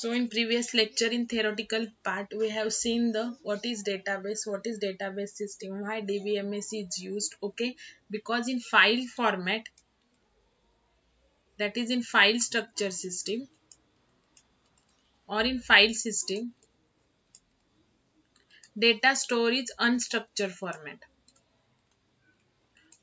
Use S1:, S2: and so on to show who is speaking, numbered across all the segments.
S1: So in previous lecture in theoretical part we have seen the what is database system, why DBMS is used. Okay, because in file format, that is in file structure system or in file system, data store is unstructured format.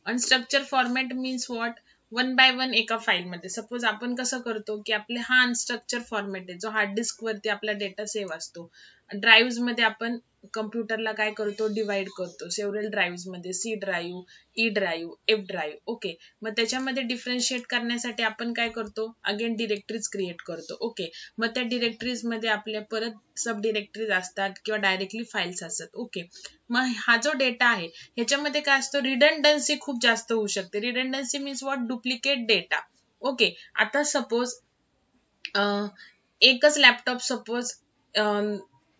S1: Unstructured format means what, one by one एका file मध्ये. Suppose आपण कसं करतो की आपले हा unstructured format आहे जो हार्ड डिस्क वरती आपला डेटा सेव्ह असतो. ड्राईव्ह मध्ये आपण कम्प्युटरला काय करतो, डिवाइड करतो सेव्हरल ड्राईव्ह मध्ये, C drive, E drive, F drive. Okay, मग त्याच्यामध्ये डिफरन्शिएट करण्यासाठी आपण काय करतो, अगेन डिरेक्टरीज क्रिएट करतो. ओके, मग त्या डिरेक्टरीज मध्ये आपल्या परत सब डिरेक्टरीज असतात किंवा डायरेक्टली फाईल्स असतात. ओके, मग हा जो डेटा आहे ह्याच्यामध्ये काय असतो, रिडंडन्सी खूप जास्त होऊ शकते. Redundancy means what, duplicate data. Okay, आता सपोज एकच लॅपटॉप सपोज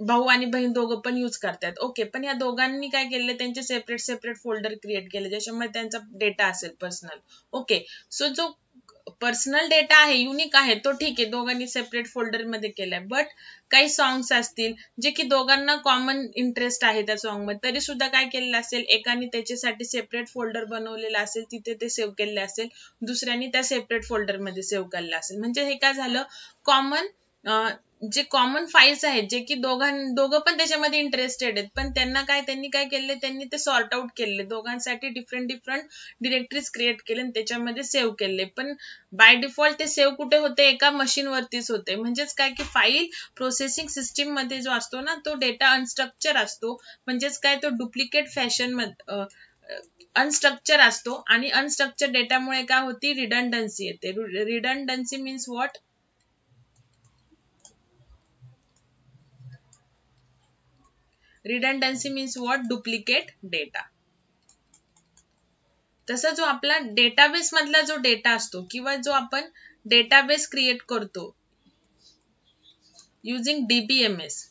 S1: भाऊ आणि बहीण दोघं पण यूज करतात. ओके, पण या दोघांनी काय केले, त्यांचे सेपरेट सेपरेट फोल्डर क्रिएट केले ज्याच्यामध्ये त्यांचा डेटा असेल पर्सनल. ओके, सो जो पर्सनल डेटा आहे, युनिक आहे, तो ठीक आहे, दोघांनी सेपरेट फोल्डर मध्ये केलाय. बट काही सॉंग्स असतील जे की दोघांना कॉमन इंटरेस्ट आहे त्या सॉंग मध्ये, तरी सुद्धा काय केलेलं असेल, एकाने त्याच्यासाठी सेपरेट फोल्डर बनवलेला असेल, तिथे ते सेव्ह केले असेल, दुसऱ्याने त्या सेपरेट फोल्डर मध्ये सेव्ह केलेलं असेल. म्हणजे हे काय झालं, कॉमन जे कॉमन फाईल्स आहेत जे की दोघं पण त्याच्यामध्ये इंटरेस्टेड आहेत, पण त्यांनी काय केले, त्यांनी ते सॉर्ट आउट केले, दोघांसाठी डिफरंट डिफरंट डिरेक्टरीज क्रिएट केले आणि त्याच्यामध्ये सेव्ह केले. पण बाय डिफॉल्ट ते सेव्ह कुठे होते, एका मशीन वरतीच होते. म्हणजेच काय की फाईल प्रोसेसिंग सिस्टीम मध्ये जो असतो ना, तो डेटा अनस्ट्रक्चर असतो. म्हणजेच काय, तो डुप्लिकेट फॅशन मध्ये अनस्ट्रक्चर असतो आणि अनस्ट्रक्चर डेटामुळे काय होती, रिडंडन्सी येते. Redundancy means what, redundancy means what, duplicate data. तसा जो आपला डेटाबेस मधला जो डेटा असतो किंवा जो आपण डेटाबेस क्रिएट करतो युजिंग डीबीएमएस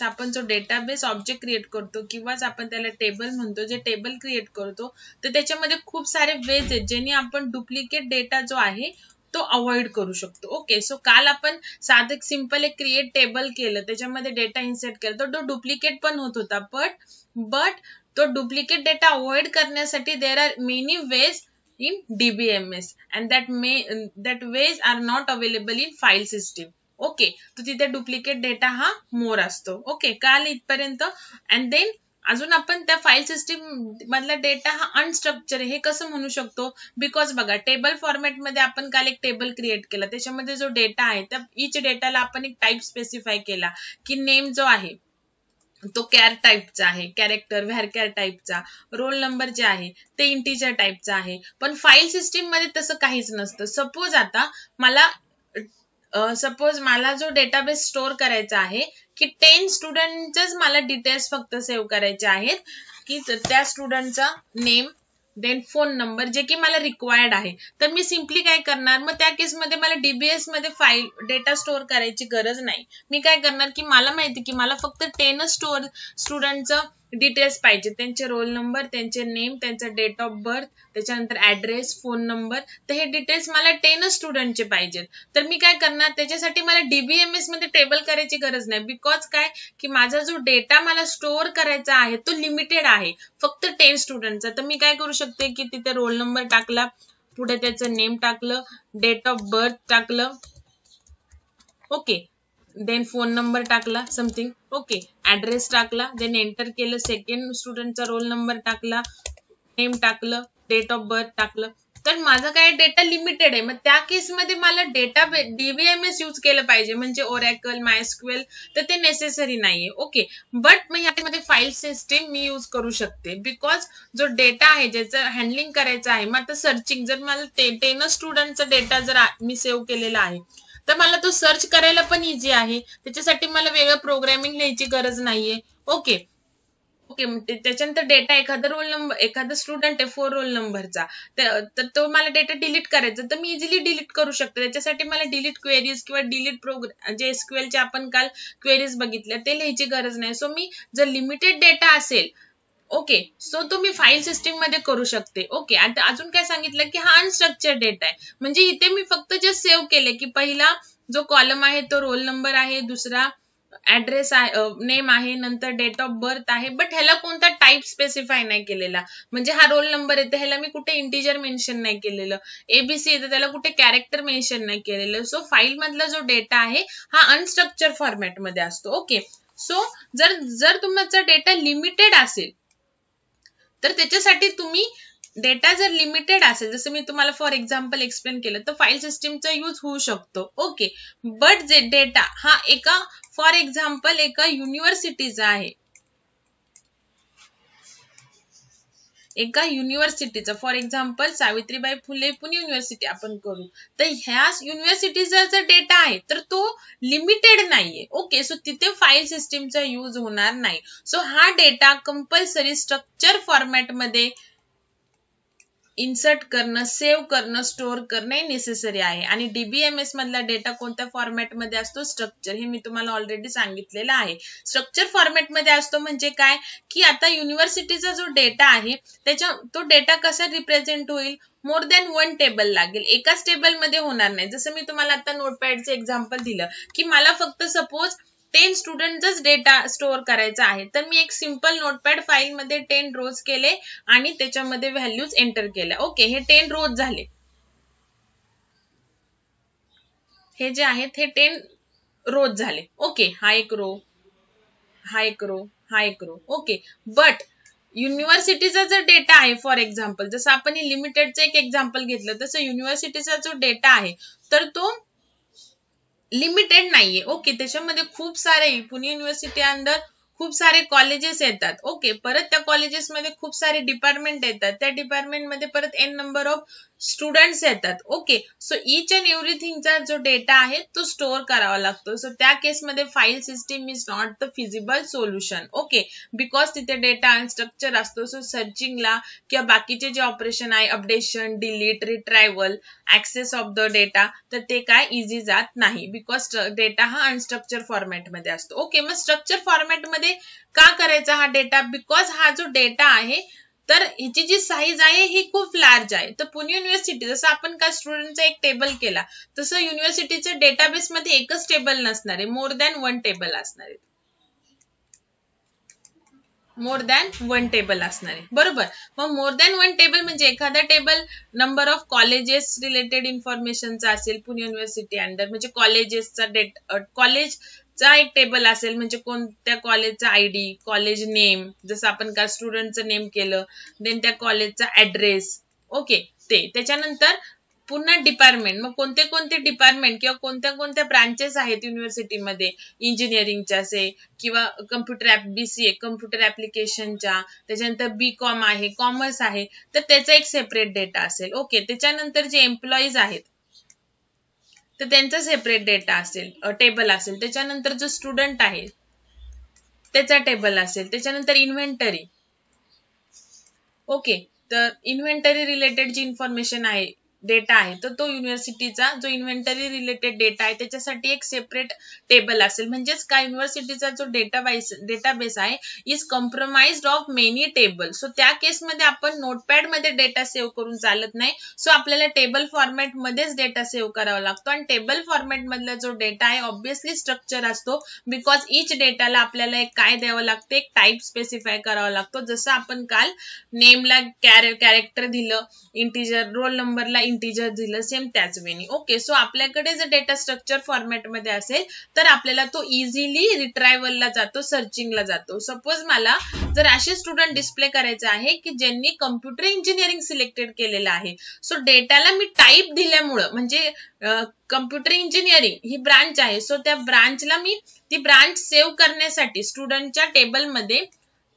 S1: आपण जो डेटाबेस ऑब्जेक्ट क्रिएट करतो किंवा आपण त्याला टेबल म्हणतो, जे टेबल क्रिएट करतो, तर त्याच्यामध्ये खूप सारे वेज आहेत ज्यांनी आपण डुप्लिकेट डेटा जो आहे तो अवॉइड करू शकतो. ओके, सो काल आपण साधं सिंपल एक क्रिएट टेबल केलं, त्याच्यामध्ये डेटा इन्सर्ट केला, तर तो डुप्लिकेट पण होत होता. बट तो डुप्लिकेट डेटा अवॉइड करण्यासाठी देर are many ways in DBMS and that ways are not available in file system. Okay, तर तिथे डुप्लिकेट डेटा हा मोर असतो. ओके, काल इथपर्यंत. अँड देन अजून आपण त्या फाईल सिस्टीम मधला डेटा हा अनस्ट्रक्चर आहे हे कसं म्हणू शकतो, बिकॉज बघा, टेबल फॉर्मॅट मध्ये आपण काल एक टेबल क्रिएट केला, त्याच्यामध्ये जो डेटा आहे त्या इच डेटाला आपण एक टाईप स्पेसिफाय केला की नेम जो आहे तो कॅर टाईपचा आहे, कॅरेक्टर व्हॅरकॅर टाईपचा, रोल नंबर जे आहे ते इंटीजर टाईपचा आहे. पण फाईल सिस्टीम मध्ये तसं काहीच नसतं. सपोज मला जो डेटाबेस स्टोअर करायचा आहे की 10 स्टुडंटच मला डिटेल्स फक्त सेव्ह करायचे आहेत, की त्या स्टुडंटचा नेम, देन फोन नंबर, जे की मला रिक्वायर्ड आहे. तर मी सिम्पली काय करणार, मग त्या केसमध्ये मला डीबीएस मध्ये फाईल डेटा स्टोअर करायची गरज नाही. मी काय करणार की मला माहिती की मला फक्त 10 स्टुडंटचं डिटेल्स पाहिजे, त्यांचे रोल नंबर, त्यांचे नेम, त्यांचा डेट ऑफ बर्थ, त्याच्यानंतर ऍड्रेस, फोन नंबर, तर हे डिटेल्स मला 10 स्टुडंटचे पाहिजेत. तर मी काय करणार, त्याच्यासाठी मला डीबीएमएस मध्ये टेबल करायची गरज नाही. बिकॉज काय की माझा जो डेटा मला स्टोअर करायचा आहे तो लिमिटेड आहे, फक्त 10 स्टुडंटचा. तर मी काय करू शकते की तिथे रोल नंबर टाकला, पुढे त्याचं नेम टाकलं, डेट ऑफ बर्थ टाकलं, ओके, देन फोन नंबर टाकला समथिंग, ओके, ऍड्रेस टाकला, देन एंटर केलं, सेकंड स्टुडंटचा रोल नंबर टाकला, नेम टाकलं, डेट ऑफ बर्थ टाकलं. तर माझा काय डेटा लिमिटेड आहे. मग त्या केसमध्ये मला डेटा डीबीएमएस यूज केलं पाहिजे, म्हणजे ओरॅकल, मायस्क्यूएल, तर ते नेसेसरी नाहीये. ओके, बट मग यामध्ये फाईल सिस्टीम मी यूज करू शकते, बिकॉज जो डेटा आहे ज्याचं हँडलिंग करायचं आहे, मग आता सर्चिंग, जर मला 10 स्टुडंटचा डेटा जर मी सेव्ह केलेला आहे तर मला तो सर्च करायला पण इझी आहे. त्याच्यासाठी मला वेगळं प्रोग्रामिंग लिहायची गरज नाहीये. ओके, त्याच्यानंतर डेटा एखादा स्टुडंट आहे 4 रोल नंबरचा, तर तो मला डेटा डिलीट करायचा, तर मी इझिली डिलीट करू शकते. त्याच्यासाठी मला डिलीट क्वेरीज किंवा डिलीट प्रोग्राम, जे एसक्यूएलचे आपण काल क्वेरीज बघितल्या, ते लिहायची गरज नाही. सो मी जर लिमिटेड डेटा असेल, ओके, सो तुम्ही फाईल सिस्टीम मध्ये करू शकते. ओके, आता अजून काय सांगितलं की हा अनस्ट्रक्चर्ड डेटा आहे, म्हणजे इथे मी फक्त जे सेव्ह केले की पहिला जो कॉलम आहे तो रोल नंबर आहे, दुसरा ऍड्रेस आहे, नेम आहे, नंतर डेट ऑफ बर्थ आहे, बट ह्याला कोणता टाइप स्पेसिफाय नाही केलेला. म्हणजे हा रोल नंबर येते, ह्याला मी कुठे इंटिजर मेन्शन नाही केलेलं, एबीसी येतं त्याला कुठे कॅरेक्टर मेन्शन नाही केलेलं. सो फाईल मधला जो डेटा आहे हा अनस्ट्रक्चर फॉर्मॅट मध्ये असतो. ओके, सो जर तुमचा डेटा लिमिटेड असेल तर त्याच्यासाठी तुम्ही डेटा जर लिमिटेड असेल, जसं मी तुम्हाला फॉर एक्झाम्पल एक्सप्लेन केलं, तर फाईल सिस्टीमचा यूज होऊ शकतो. ओके, बट जे डेटा हा एका फॉर एक्झाम्पल एका युनिव्हर्सिटीचा आहे, एका युनिव्हर्सिटीचा, for example Savitribai Phule Pune university आपण करू, तर ह्या युनिव्हर्सिटीचा जर डेटा आहे तर तो लिमिटेड नाहीये. ओके, सो तिथे फाईल सिस्टीमचा यूज होणार नाही. सो हा डेटा कंपल्सरी स्ट्रक्चर फॉर्मॅट मध्ये इन्सर्ट करणं, सेव्ह करणं, स्टोअर करणं नेसेसरी आहे. आणि डीबीएमएस मधला डेटा कोणत्या फॉर्मॅट मध्ये असतो? स्ट्रक्चर. हे मी तुम्हाला ऑलरेडी सांगितलेलं आहे. स्ट्रक्चर फॉर्मॅट मध्ये असतो म्हणजे काय की आता युनिव्हर्सिटीचा जो डेटा आहे तो डेटा कसा रिप्रेझेंट होईल? मोर दॅन वन टेबल लागेल, एकाच टेबल मध्ये होणार नाही. जसं मी तुम्हाला आता नोटपॅडचं एक्झाम्पल दिलं की मला फक्त सपोज 10 स्टुडंटचाच डेटा स्टोअर करायचा आहे, तर मी एक सिंपल नोटपॅड फाईल मध्ये 10 रोज केले आणि त्याच्यामध्ये व्हॅल्यूज एंटर केल्या. ओके, हे 10 रोज झाले, हे जे आहेत हे 10 रोज झाले. ओके, हा एक रो, हा एक रो, हा एक रो. ओके, बट युनिव्हर्सिटीचा जर डेटा आहे, फॉर एक्झाम्पल जसं आपण लिमिटेडचं एक एक्झाम्पल घेतलं, तसं युनिव्हर्सिटीचा जो डेटा आहे तर तो लिमिटेड नाहीये. ओके, त्याच्यामध्ये खूप सारे पुणे युनिव्हर्सिटी अंडर खूप सारे कॉलेजेस येतात. ओके, परत त्या कॉलेजेस मध्ये खूप सारे डिपार्टमेंट येतात, त्या डिपार्टमेंट मध्ये परत एन नंबर ऑफ स्टुडंट्स येतात. ओके, सो इच अँड एव्हरीथिंगचा जो डेटा आहे तो स्टोअर करावा लागतो. सो त्या केसमध्ये file system is not the feasible solution. Okay, because तिथे डेटा अनस्ट्रक्चर असतो. सो सर्चिंगला किंवा बाकीचे जे ऑपरेशन आहे, updation, delete, retrieval, access of the data, तर ते काय इझी जात नाही, बिकॉज डेटा हा अनस्ट्रक्चर फॉर्मॅट मध्ये असतो. ओके, मग स्ट्रक्चर फॉर्मॅट मध्ये का करायचा हा डेटा? बिकॉज हा जो डेटा आहे तर ह्याची जी साईज आहे ही खूप लार्ज आहे. तर पुणे युनिव्हर्सिटी जसं आपण का स्टुडंटचा एक टेबल केला, तसं युनिव्हर्सिटीच्या डेटाबेस मध्ये एकच टेबल नसणार आहे, मोर दॅन वन टेबल असणार आहे, मोर दॅन वन टेबल असणार आहे. बरोबर, मग मोर दॅन वन टेबल म्हणजे एखादा table number of colleges related इन्फॉर्मेशनचा असेल पुणे युनिव्हर्सिटी अंडर, म्हणजे कॉलेजेसचा कॉलेजचा एक टेबल असेल, म्हणजे कोणत्या कॉलेजचा आयडी, कॉलेज नेम, जसं आपण का स्टुडंटचं नेम केलं, देन त्या कॉलेजचा ऍड्रेस. ओके, त्याच्यानंतर पुन्हा डिपार्टमेंट, मग कोणते कोणते डिपार्टमेंट किंवा कोणत्या कोणत्या ब्रांचेस आहेत युनिव्हर्सिटीमध्ये, इंजिनिअरिंगच्या असे किंवा कम्प्युटर बीसीए कम्प्युटर ऍप्लिकेशनच्या, त्याच्यानंतर बीकॉम आहे, कॉमर्स आहे, तर त्याचा एक सेपरेट डेटा असेल. ओके, त्याच्यानंतर जे एम्प्लॉईज आहेत तर त्यांचा सेपरेट डेटा असेल, टेबल असेल. त्याच्यानंतर जो स्टुडंट आहे त्याचा टेबल असेल. त्याच्यानंतर इन्व्हेंटरी. ओके, तर इन्व्हेंटरी रिलेटेड जी इन्फॉर्मेशन आहे, डेटा आहे, तर तो युनिव्हर्सिटीचा जो इन्व्हेंटरी रिलेटेड डेटा आहे त्याच्यासाठी एक सेपरेट टेबल असेल. म्हणजेच काय, युनिव्हर्सिटीचा जो डेटाबेस आहे is compromised of many table. So त्या केसमध्ये आपण नोटपॅड मध्ये डेटा सेव्ह करून चालत नाही. सो आपल्याला टेबल फॉर्मॅट मध्येच डेटा सेव्ह करावा लागतो. आणि टेबल फॉर्मॅट मधला जो डेटा आहे ऑब्व्हियसली स्ट्रक्चर असतो, बिकॉज इच डेटाला आपल्याला एक काय द्यावं लागतं, एक टाईप स्पेसिफाय करावा लागतो. जसं आपण काल नेमला कॅरेक्टर दिलं, इंटिजर, रोल नंबरला इंटिजर दिलं, सेम त्याच वेनी. ओके, सो आपल्याकडे जर डेटा स्ट्रक्चर फॉर्मॅट मध्ये असेल तर आपल्याला तो इझिली रिट्रायवलला जातो, सर्चिंगला जातो. सपोज मला जर असे स्टुडंट डिस्प्ले करायचे आहे की ज्यांनी कम्प्युटर इंजिनिअरिंग सिलेक्टेड केलेलं आहे, सो डेटाला मी टाईप दिल्यामुळं, म्हणजे कम्प्युटर इंजिनिअरिंग ही ब्रांच आहे, सो त्या ब्रांचला मी ती ब्रांच सेव्ह करण्यासाठी स्टुडंटच्या टेबलमध्ये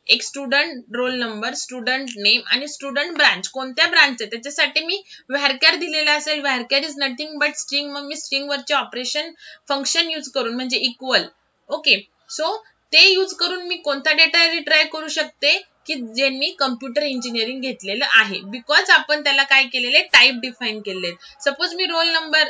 S1: एक student roll number, student name आणि स्टुडंट ब्रांच, कोणत्या ब्रांच आहे त्याच्यासाठी मी व्हॅरकॅर दिलेला असेल. व्हॅरकॅर इज नथिंग बट स्ट्रिंग. मग मी स्ट्रिंग वरचे ऑपरेशन फंक्शन यूज करून, म्हणजे इक्वल, ओके, सो ते यूज करून मी कोणता डेटा रिट्राय करू शकते की ज्यांनी कम्प्युटर इंजिनिअरिंग घेतलेलं आहे, बिकॉज आपण त्याला काय केलेले, टाईप डिफाईन केले. सपोज मी रोल नंबर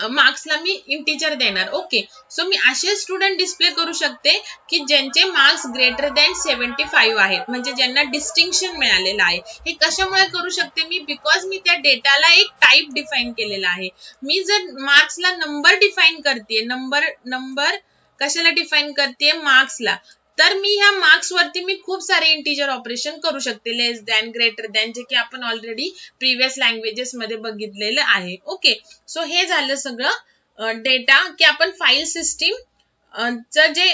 S1: मार्क्सला मी इंटिजर देणार. ओके, सो मी असे स्टुडंट डिस्प्ले करू शकते की ज्यांचे मार्क्स ग्रेटर दॅन 75 आहेत, म्हणजे ज्यांना डिस्टिंक्शन मिळालेलं आहे. हे कशामुळे करू शकते मी? बिकॉज मी त्या डेटाला एक टाईप डिफाईन केलेला आहे. मी जर मार्क्सला नंबर डिफाईन करते, नंबर कशाला डिफाईन करते? मार्क्सला. तर मी ह्या मार्क्स वरती मी खूप सारे इंटिजर ऑपरेशन करू शकते, लेस दॅन, ग्रेटर दॅन, जे की आपण ऑलरेडी प्रिव्हियस लँग्वेजेस मध्ये बघितलेलं आहे. ओके, सो हे झालं सगळं डेटा की आपण फाईल सिस्टीम जे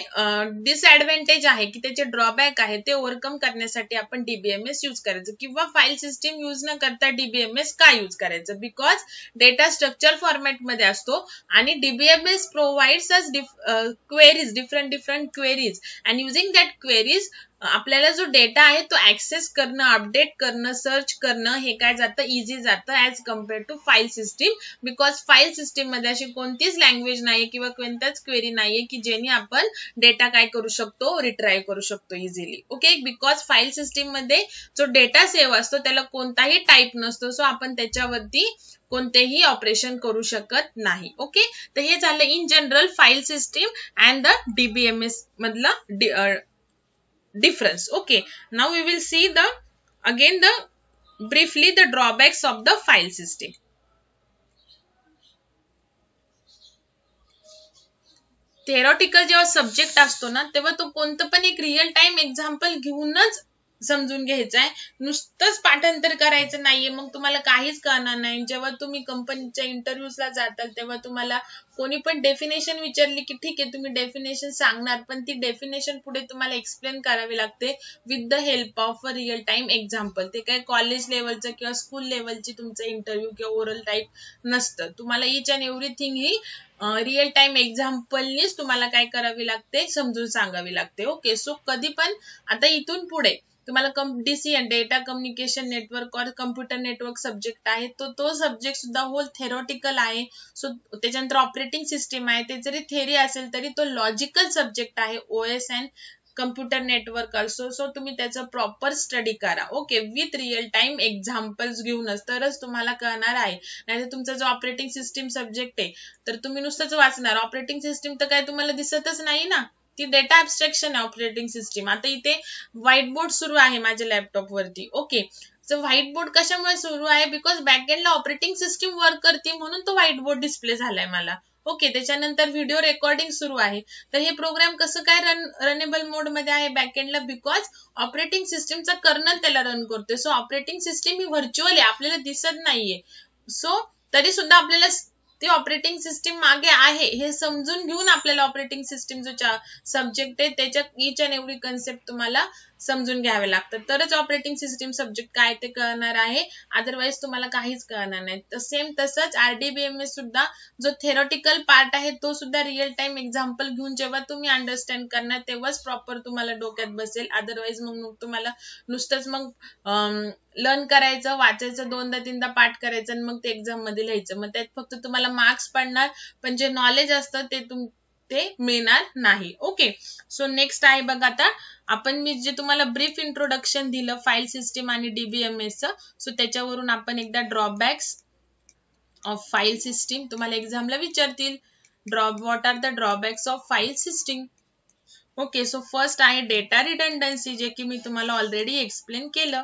S1: डिसएडव्हान्टेज आहे की त्याचे ड्रॉबॅक आहे ते ओव्हरकम करण्यासाठी आपण डीबीएमएस यूज करायचं, किंवा फाईल सिस्टीम यूज न करता डीबीएमएस का यूज करायचं? बिकॉज डेटा स्ट्रक्चर फॉर्मॅट मध्ये असतो आणि DBMS provides us queries, different queries, and using that queries आपल्याला जो डेटा आहे तो ऍक्सेस करणं, अपडेट करणं, सर्च करणं हे काय जातं? इझी जातं as compared to file system. Because file system मध्ये अशी कोणतीच लँग्वेज नाहीये किंवा कोणताच क्वेरी नाहीये की जेणे आपण डेटा काय करू शकतो? रिट्राईव्ह करू शकतो easily. Okay, because file system मध्ये जो डेटा सेव्ह असतो त्याला कोणताही टाईप नसतो, सो आपण त्याच्यावरती कोणतेही ऑपरेशन करू शकत नाही. ओके, तर हे झालं in general file system and the DBMS मधलं difference. Okay, now we will see the briefly the drawbacks of the file system. Theoretical जेव्हा सब्जेक्ट असतो ना तेव्हा तो कोणतं पण एक रिअल टाइम एक्झाम्पल घेऊनच समजून घ्यायचं आहे. नुसतंच पाठांतर करायचं नाहीये, मग तुम्हाला काहीच कळणार नाही. जेव्हा तुम्ही कंपनीच्या इंटरव्ह्यूजला जाताल तेव्हा तुम्हाला कोणी पण डेफिनेशन विचारली की ठीक आहे तुम्ही डेफिनेशन सांगणार, पण ती डेफिनेशन पुढे तुम्हाला एक्सप्लेन करावी लागते with the help of a real time example. ते काय कॉलेज लेवलचं किंवा स्कूल लेवलची तुमचं इंटरव्ह्यू किंवा ओरल टाईप नसतं. तुम्हाला इच अँड एव्हरीथिंग ही रिअल टाइम एक्झाम्पलनीच तुम्हाला काय करावी लागते? समजून सांगावी लागते. ओके, सो कधी पण आता इथून पुढे तुम्हाला डीसीएन, डेटा कम्युनिकेशन नेटवर्क और कम्प्युटर नेटवर्क सब्जेक्ट आहे, तो सब्जेक्ट सुद्धा होल थेरॉटिकल आहे. सो त्याच्यानंतर ऑपरेटिंग सिस्टीम आहे, ते जरी थेरी असेल तरी तो लॉजिकल सब्जेक्ट आहे. OS and computer network also. So तुम्ही त्याचं प्रॉपर स्टडी करा. Okay, with real time examples घेऊनच, तरच तुम्हाला कळणार आहे. नाहीतर तुमचा जो ऑपरेटिंग सिस्टीम सब्जेक्ट आहे तर तुम्ही नुसतंच वाचणार. ऑपरेटिंग सिस्टीम तर काय तुम्हाला दिसतच नाही ना, ती डेटा ऍब्स्ट्रॅक्शन आहे ऑपरेटिंग सिस्टीम. आता इथे व्हाईट बोर्ड सुरू आहे माझ्या लॅपटॉप वरती. ओके, सो व्हाईट बोर्ड कशामुळे सुरू आहे? बिकॉज बॅकएंडला ऑपरेटिंग सिस्टीम वर्क करते म्हणून तो व्हाईट बोर्ड डिस्प्ले झालाय मला. ओके, त्याच्यानंतर व्हिडिओ रेकॉर्डिंग सुरू आहे. तर हे प्रोग्राम कसं काय रनेबल मोड मध्ये आहे बॅकएंडला? बिकॉज ऑपरेटिंग सिस्टीमचा कर्नल त्याला रन करतोय. सो ऑपरेटिंग सिस्टीम ही व्हर्च्युअल आहे, आपल्याला दिसत नाहीये. सो तरी सुद्धा आपल्याला ती ऑपरेटिंग सिस्टीम मागे आहे हे समजून घेऊन आपल्याला ऑपरेटिंग सिस्टीम जो सब्जेक्ट आहे त्याच्यात इच अँड एव्हरी कन्सेप्ट तुम्हाला समजून घ्यावे लागतात, तरच ऑपरेटिंग सिस्टीम सब्जेक्ट काय ते कळणार आहे. अदरवाईज तुम्हाला काहीच कळणार नाही. तर सेम तसंच आरडीबीएमएस सुद्धा जो थेरॉटिकल पार्ट आहे तो सुद्धा रिअल टाइम एक्झाम्पल घेऊन जेव्हा तुम्ही अंडरस्टँड करणार तेव्हाच प्रॉपर तुम्हाला डोक्यात बसेल. अदरवाईज मग तुम्हाला नुसतंच मग लर्न करायचं, वाचायचं, दोनदा तीनदा पाठ करायचं आणि मग ते एक्झाम मध्ये लिहायचं. मग त्यात फक्त तुम्हाला मार्क्स पडणार, पण जे नॉलेज असतं ते मिळणार नाही. ओके, सो नेक्स्ट आहे बघा, आता आपण मी जे तुम्हाला ब्रीफ इंट्रोडक्शन दिलं फाईल सिस्टीम आणि डीबीएमएस चं, सो त्याच्यावरून आपण एकदा ड्रॉबॅक्स ऑफ फाईल सिस्टीम तुम्हाला एक्झामला विचारतील. What are the drawbacks of file system? Okay, so first आहे डेटा रिडंडन्सी, जे की मी तुम्हाला ऑलरेडी एक्सप्लेन केलं.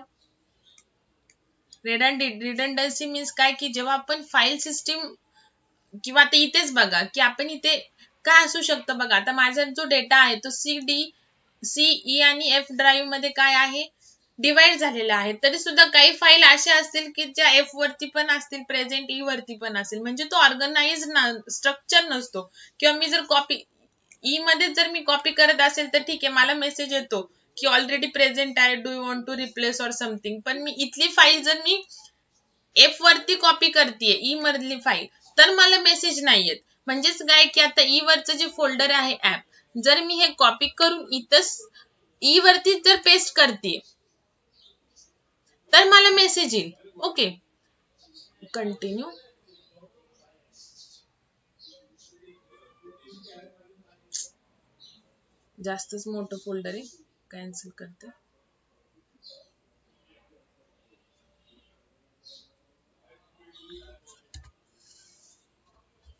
S1: रिडंडन्सी मीन्स काय की जेव्हा आपण फाईल सिस्टीम किंवा आता इथेच बघा की आपण इथे काय असू शकतं बघा, आता माझा जो डेटा आहे तो सीई आणि एफ ड्राईव्ह मध्ये काय आहे? डिवाइड झालेला आहे. तरी सुद्धा काही फाईल अशा असतील की ज्या एफ वरती पण असतील प्रेझेंट, ई वरती पण असेल, म्हणजे तो ऑर्गनाइज स्ट्रक्चर नसतो. किंवा मी जर कॉपी ई मध्ये जर मी कॉपी करत असेल तर ठीक आहे, मला मेसेज येतो की ऑलरेडी प्रेझेंट आहे, do you want to replace or something. पण मी इथली फाईल जर मी एफ वरती कॉपी करतेय, ई मधली फाईल, तर मला मेसेज नाही येत. म्हणजेच काय की आता ई वरचं जे फोल्डर आहे ऍप, जर मी हे कॉपी करून इथं ई वरती जर पेस्ट करते तर मला मेसेज येईल. Okay, continue. जास्तच मोठं फोल्डर आहे, कॅन्सल करते.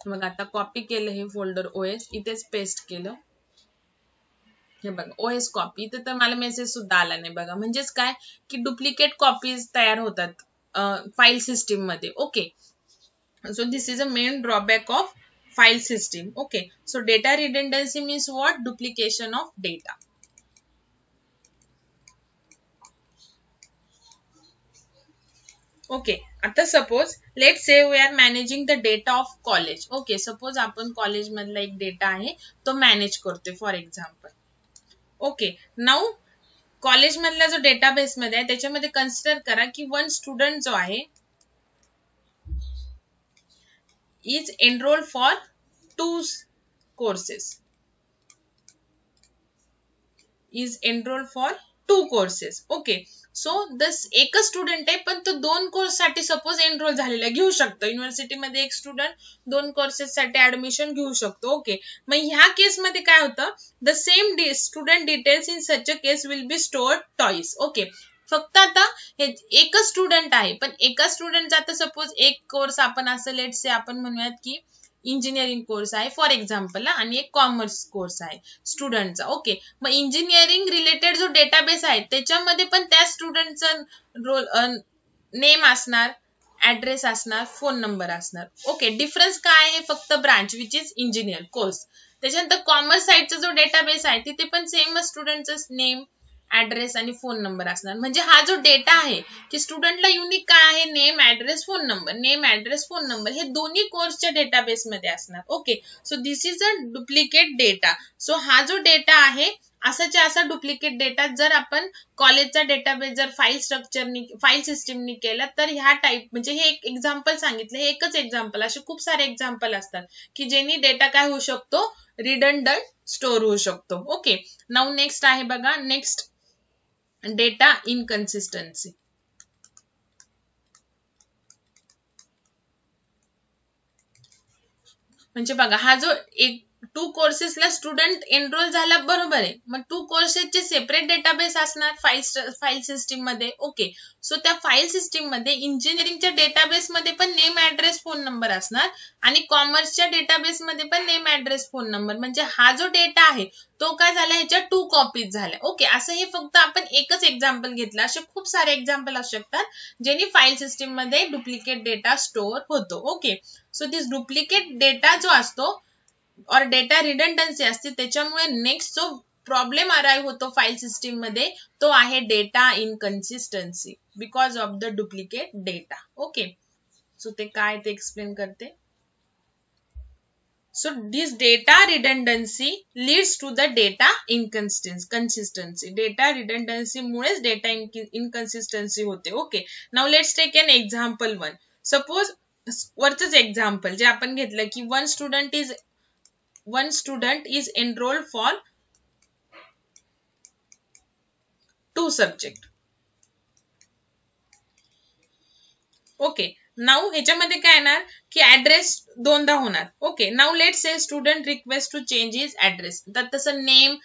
S1: मग आता कॉपी केलं हे फोल्डर OS, इथेच पेस्ट केलं. हे बघा OS कॉपी, इथे तर मला मेसेज सुद्धा आला नाही बघा. म्हणजेच काय की डुप्लिकेट कॉपीज तयार होतात फाईल सिस्टीम मध्ये. Okay, so this is a main drawback of file system. Okay, so data redundancy means what? Duplication of data. Okay, आता suppose let's say we are managing the data of college. Okay, suppose आपण college मधला एक data आहे तो manage करतोय for example. Okay, now college मधला जो database मध्ये आहे त्याच्यामध्ये कन्सिडर करा की वन स्टुडंट जो आहे is enrolled for 2 courses. Is enrolled for 2 courses. Okay, so this एक स्टुडंट आहे पण तो 2 कोर्स साठी सपोज एनरोल झालेला घेऊ शकतो. युनिव्हर्सिटी मध्ये एक स्टुडंट 2 कोर्सेस साठी ऍडमिशन घेऊ शकतो. ओके, मग ह्या केस मध्ये काय होतं, the same student details in such a case will be stored twice. Okay, फक्त आता हे एकच स्टुडंट आहे पण एका स्टुडंटचा आता सपोज एक कोर्स आपण असं लेट्स से आपण म्हणूयात की इंजिनिअरिंग कोर्स आहे फॉर एक्झाम्पल आणि एक कॉमर्स कोर्स आहे स्टुडंटचा. ओके, मग इंजिनिअरिंग रिलेटेड जो डेटाबेस आहे त्याच्यामध्ये पण त्या स्टुडंटचा रोल नेम असणार, ऍड्रेस असणार, फोन नंबर असणार. ओके, डिफरन्स काय आहे, फक्त branch which is engineer course. त्याच्यानंतर कॉमर्स साइडचा जो डेटाबेस आहे तिथे पण सेम स्टुडंटचं नेम, ऍड्रेस आणि फोन नंबर असणार. म्हणजे हा जो डेटा आहे की स्टुडंटला युनिक काय आहे, name, address, phone number, name, address, phone number हे दोन्ही कोर्सच्या डेटाबेस मध्ये असणार. Okay, so this is a duplicate data. So हा जो डेटा आहे असाच्या असा डुप्लिकेट डेटा जर आपण कॉलेजचा डेटाबेस जर फाईल स्ट्रक्चरनी फाईल सिस्टीमनी केला तर ह्या टाईप, म्हणजे हे एक एक्झाम्पल सांगितलं, हे एकच एक्झाम्पल, असे खूप सारे एक्झाम्पल असतात की ज्यांनी डेटा काय होऊ शकतो, रिडंडंट स्टोअर होऊ शकतो. ओके, नाउ नेक्स्ट आहे बघा, नेक्स्ट डेटा इनकन्सिस्टन्सी. म्हणजे बघा हा जो एक 2 कोर्सेसला स्टुडंट एनरोल झाला बरोबर आहे, मग 2 कोर्सेसचे सेपरेट डेटाबेस असणार फाईल सिस्टीम मध्ये. ओके, सो त्या फाईल सिस्टीम मध्ये इंजिनिअरिंगच्या डेटाबेस मध्ये पण नेम, ऍड्रेस, फोन नंबर असणार आणि कॉमर्सच्या डेटाबेस मध्ये पण नेम, ऍड्रेस, फोन नंबर. म्हणजे हा जो डेटा आहे तो काय झाला, ह्याच्या 2 कॉपीज झाल्या. ओके, असं हे फक्त आपण एकच एक्झाम्पल घेतलं, असे खूप सारे एक्झाम्पल असू शकतात ज्यांनी फाईल सिस्टीम मध्ये डुप्लिकेट डेटा स्टोअर होतो. Okay, so this duplicate data जो असतो और डेटा रिडंडन्सी असते त्याच्यामुळे नेक्स्ट जो प्रॉब्लेम अराईव्ह होतो फाईल सिस्टीम मध्ये तो आहे data inconsistency because of the duplicate data. Okay, so ते काय ते एक्सप्लेन करते. So this data redundancy leads to the data inconsistency. Data redundancy मुळेच data inconsistency होते. Okay, now let's take an example one. Suppose वरचंच example जे आपण घेतलं की one student is enrolled for 2 subject. Okay, now ह्याच्यामध्ये काय येणार की ऍड्रेस दोनदा होणार. Okay, now let's say student request to change his address. तर तसं name,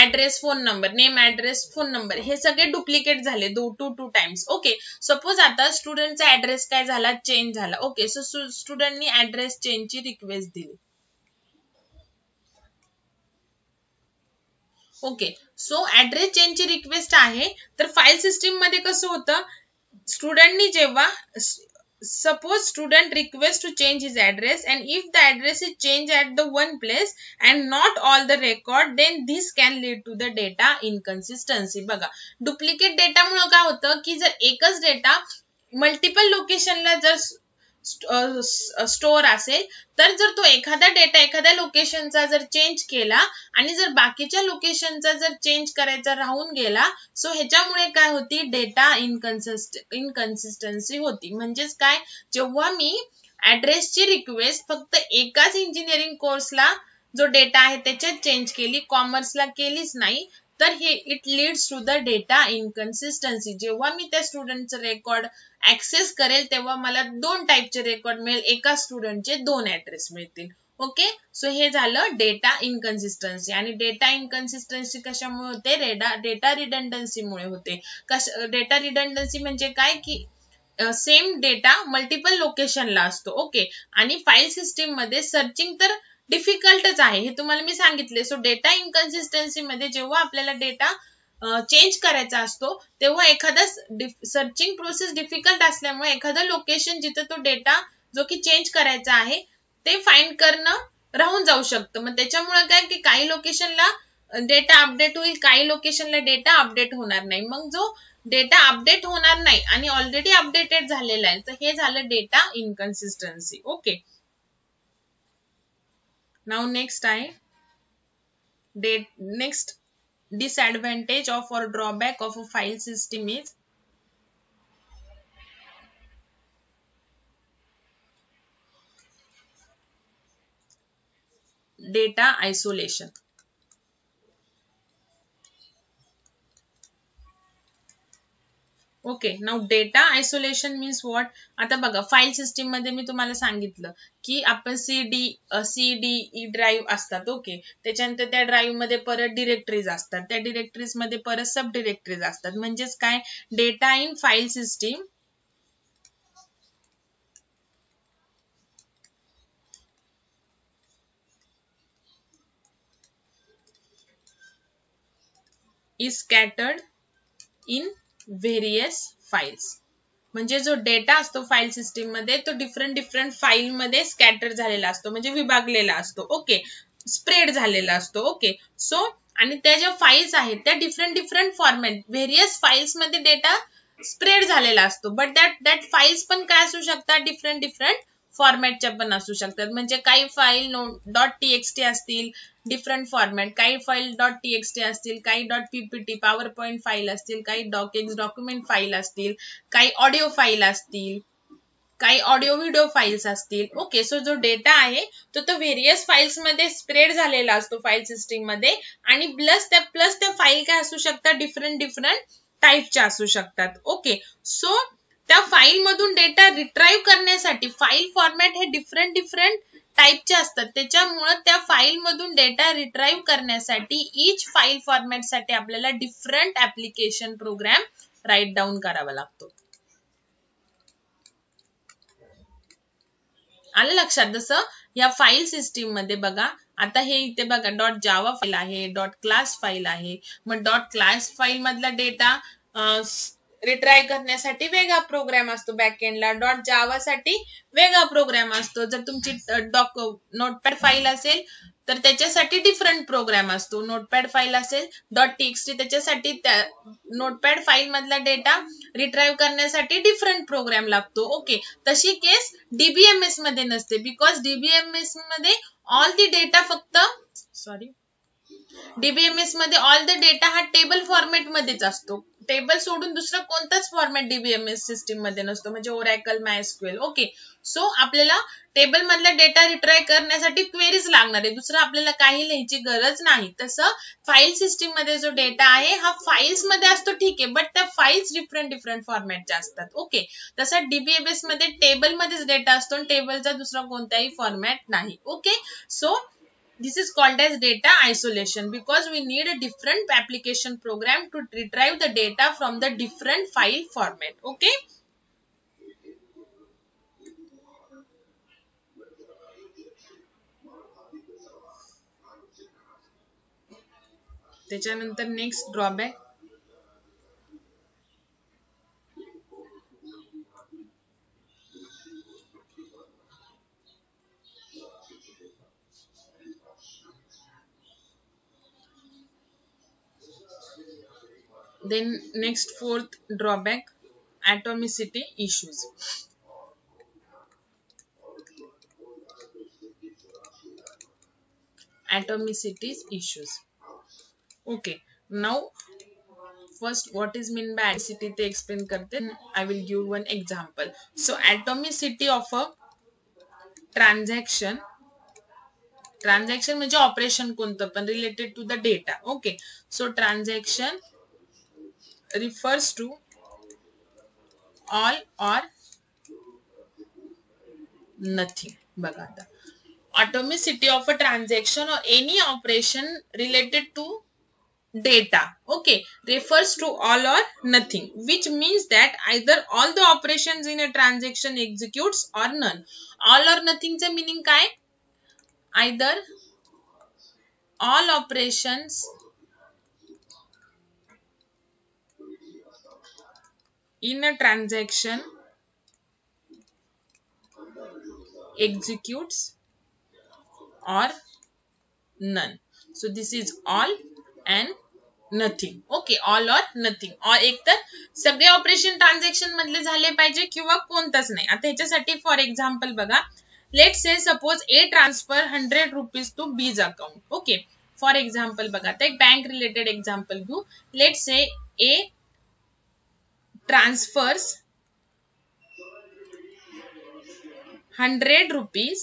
S1: address, phone number, name, address, phone number हे सगळे डुप्लिकेट झाले 2 टाइम्स. ओके, सपोज आता स्टुडंटचा ऍड्रेस काय झाला, चेंज झाला. ओके, सो स्टुडंटनी ऍड्रेस चेंजची रिक्वेस्ट दिली. ओके, सो ऍड्रेस चेंजची रिक्वेस्ट आहे तर फाईल सिस्टीम मध्ये कसं होतं, स्टुडंटनी जेव्हा suppose student request to change his address and if the address is changed at the one place and not all the record, then this can lead to the data inconsistency. बघा, duplicate data मुळे काय होतं की जर एकच data multiple लोकेशनला जर store असेल तर जर तो एखादा डेटा एखाद्या लोकेशनचा जर चेंज केला आणि जर बाकीच्या लोकेशनचा जर चेंज करायचा राहून गेला, सो ह्याच्यामुळे काय होती, डेटा इनकन्सिस्टन्सी होती. म्हणजेच काय, जेव्हा मी ऍड्रेसची रिक्वेस्ट फक्त एकाच इंजिनिअरिंग कोर्सला जो डेटा आहे त्याच्यात चेंज केली, कॉमर्सला केलीच नाही, तर हे it leads to the data inconsistency. जेव्हा मी त्या स्टुडंटचं रेकॉर्ड ऍक्सेस करेल तेव्हा मला 2 टाईपचे रेकॉर्ड मिळेल, एका स्टुडंटचे 2 ऍड्रेस मिळतील. ओके, सो हे झालं डेटा इनकन्सिस्टन्सी. आणि डेटा इनकन्सिस्टन्सी कशामुळे होते, डेटा रिडंडन्सी मुळे होते. डेटा रिडंडन्सी म्हणजे काय की सेम डेटा मल्टिपल लोकेशनला असतो. ओके, आणि फाईल सिस्टीम मध्ये सर्चिंग तर डिफिकल्टच आहे, हे तुम्हाला मी सांगितले. सो डेटा इनकन्सिस्टन्सी मध्ये जेव्हा आपल्याला डेटा चेंज करायचा असतो तेव्हा एखादा सर्चिंग प्रोसेस डिफिकल्ट असल्यामुळे एखादं लोकेशन जिथे तो डेटा जो की चेंज करायचा आहे ते फाइंड करणं राहून जाऊ शकतं. मग त्याच्यामुळे काय की काही लोकेशनला डेटा अपडेट होईल, काही लोकेशनला डेटा अपडेट होणार नाही. मग जो डेटा अपडेट होणार नाही आणि ऑलरेडी अपडेटेड झालेला आहे तर हे झालं data inconsistency. Okay, now next आहे next disadvantage of or drawback of a file system is data isolation. Okay, now data isolation means what. आता बघा, फाईल सिस्टीम मध्ये मी तुम्हाला सांगितलं की आपण सीडीई ड्राईव्ह असतात. ओके, त्याच्यानंतर त्या ड्राईव्ह मध्ये परत डिरेक्टरीज असतात, त्या डिरेक्टरीज मध्ये परत सब डिरेक्टरीज असतात. म्हणजेच काय, data in file system is scattered in various files. म्हणजे जो डेटा असतो फाईल सिस्टीम मध्ये तो डिफरंट फाईल मध्ये स्कॅटर झालेला असतो, म्हणजे विभागलेला असतो. ओके, स्प्रेड झालेला असतो. ओके, सो आणि त्या ज्या फाईल्स आहेत त्या डिफरंट फॉर्मॅट व्हेरियस फाईल्स मध्ये डेटा स्प्रेड झालेला असतो. बट दॅट फाईल्स पण काय असू शकतात, डिफरंट फॉर्मॅटच्या पण असू शकतात. म्हणजे काही फाईल .txt असतील डिफरंट फॉर्मॅट, काही फाईल .txt असतील, काही .ppt पॉवर पॉइंट फाईल असतील, काही docx डॉक्युमेंट फाईल असतील, काही ऑडिओ फाईल असतील, काही ऑडिओ व्हिडिओ फाईल्स असतील. ओके, सो जो डेटा आहे तो व्हेरियस फाईल्स मध्ये स्प्रेड झालेला असतो फाईल सिस्टीम मध्ये. आणि प्लस त्या फाईल काय असू शकतात, डिफरंट टाईपच्या असू शकतात. ओके, सो त्या फाईल मधून डेटा रिट्राईव्ह करण्यासाठी फाईल फॉर्मॅट हे डिफरंट टाईपचे असतात. त्याच्यामुळे त्या फाईल मधून डेटा रिट्राईव्ह करण्यासाठी ईच फाईल फॉर्मॅट साठी आपल्याला different application program write down करावा लागतो. आलं लक्षात. जसं या फाईल सिस्टीम मध्ये बघा, आता हे इथे बघा .java फाईल आहे, .class फाईल आहे. मग .class फाईल मधला डेटा रिट्राईव्ह करण्यासाठी वेगळा प्रोग्राम असतो बॅकएंडला, .java साठी वेगळा प्रोग्राम असतो. जर तुमची नोटपॅड फाईल असेल तर त्याच्यासाठी डिफरंट प्रोग्राम असतो. नोटपॅड फाईल असेल .txt त्याच्यासाठी त्या नोटपॅड फाईल मधला डेटा रिट्राईव्ह करण्यासाठी डिफरंट प्रोग्राम लागतो. ओके, तशी केस डीबीएमएस मध्ये नसते, बिकॉज डीबीएमएस मध्ये ऑल द डेटा डीबीएमएस मध्ये ऑल द डेटा हा टेबल फॉर्मॅट मध्येच असतो. टेबल सोडून दुसरा कोणताच फॉर्मॅट डीबीएमएस सिस्टीम मध्ये नसतो, म्हणजे ओरॅकल, मायस्क्यूएल. ओके, सो आपल्याला टेबल मधला डेटा रिट्राईव्ह करण्यासाठी क्वेरीज लागणार आहे, दुसरं आपल्याला काही लिहायची गरज नाही. तसं फाईल सिस्टीम मध्ये जो डेटा आहे हा फाईल्स मध्ये असतो, ठीक आहे, बट त्या फाईल्स डिफरंट फॉर्मॅटच्या असतात. ओके, तसं डीबीएमएस मध्ये टेबल मध्येच डेटा असतो, टेबलचा दुसरा कोणताही फॉर्मॅट नाही. Okay, so this is called as data isolation because we need a different application program to retrieve the data from the different file format. Okay. त्याच्यानंतर next drawback. Then next fourth drawback, atomicity issues. Atomicity issues. Okay, now first what is mean by atomicity ते explain करते. I will give one example. So atomicity of a transaction म्हणजे operation कोणतं पण related to the data. Okay, so transaction refers to all or nothing. बघा आता, atomicity of a transaction or any operation related to data. Okay, refers to all or nothing, which means that either all the operations in a transaction executes or none. All or nothing चे meaning काय? Either all operations in a transaction executes or none. So this is all and nothing. Okay, all or nothing. और एक तर सगळे operation transaction मधले झाले पाहिजे किंवा कोणताच नाही. आता ह्याच्यासाठी फॉर एक्झाम्पल बघा, let's say suppose A transfer 100 rupees to B's account. Okay, for example बघा, आता एक बँक रिलेटेड एक्झाम्पल घेऊ. Let's say A transfers 100 rupees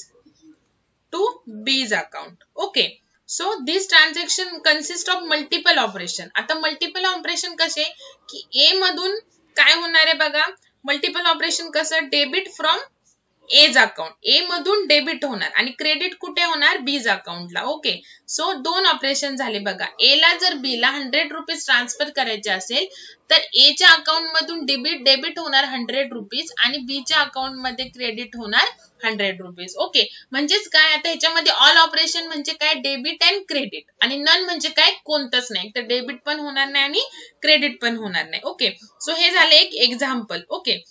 S1: to B's account. Okay. So this transaction consists of multiple operation. आता multiple operation कसे की A मधून काय होणार आहे बघा, multiple operation कसं, डेबिट फ्रॉम A's अकाउंट, ए मधून डेबिट होणार आणि क्रेडिट कुठे होणार, B's अकाउंटला. ओके, सो दोन ऑपरेशन झाले बघा. ए ला जर बी ला 100 रुपीज ट्रान्सफर करायचे असेल तर ए च्या अकाउंट मधून डेबिट होणार 100 रुपीज आणि बी च्या अकाउंट मध्ये क्रेडिट होणार 100 रुपीज. ओके, म्हणजेच काय, आता ह्याच्यामध्ये ऑल ऑपरेशन म्हणजे काय, डेबिट अँड क्रेडिट, आणि नन म्हणजे काय, कोणतंच नाही, तर डेबिट पण होणार नाही आणि क्रेडिट पण होणार नाही. ओके, सो हे झाले एक एक्झाम्पल. ओके,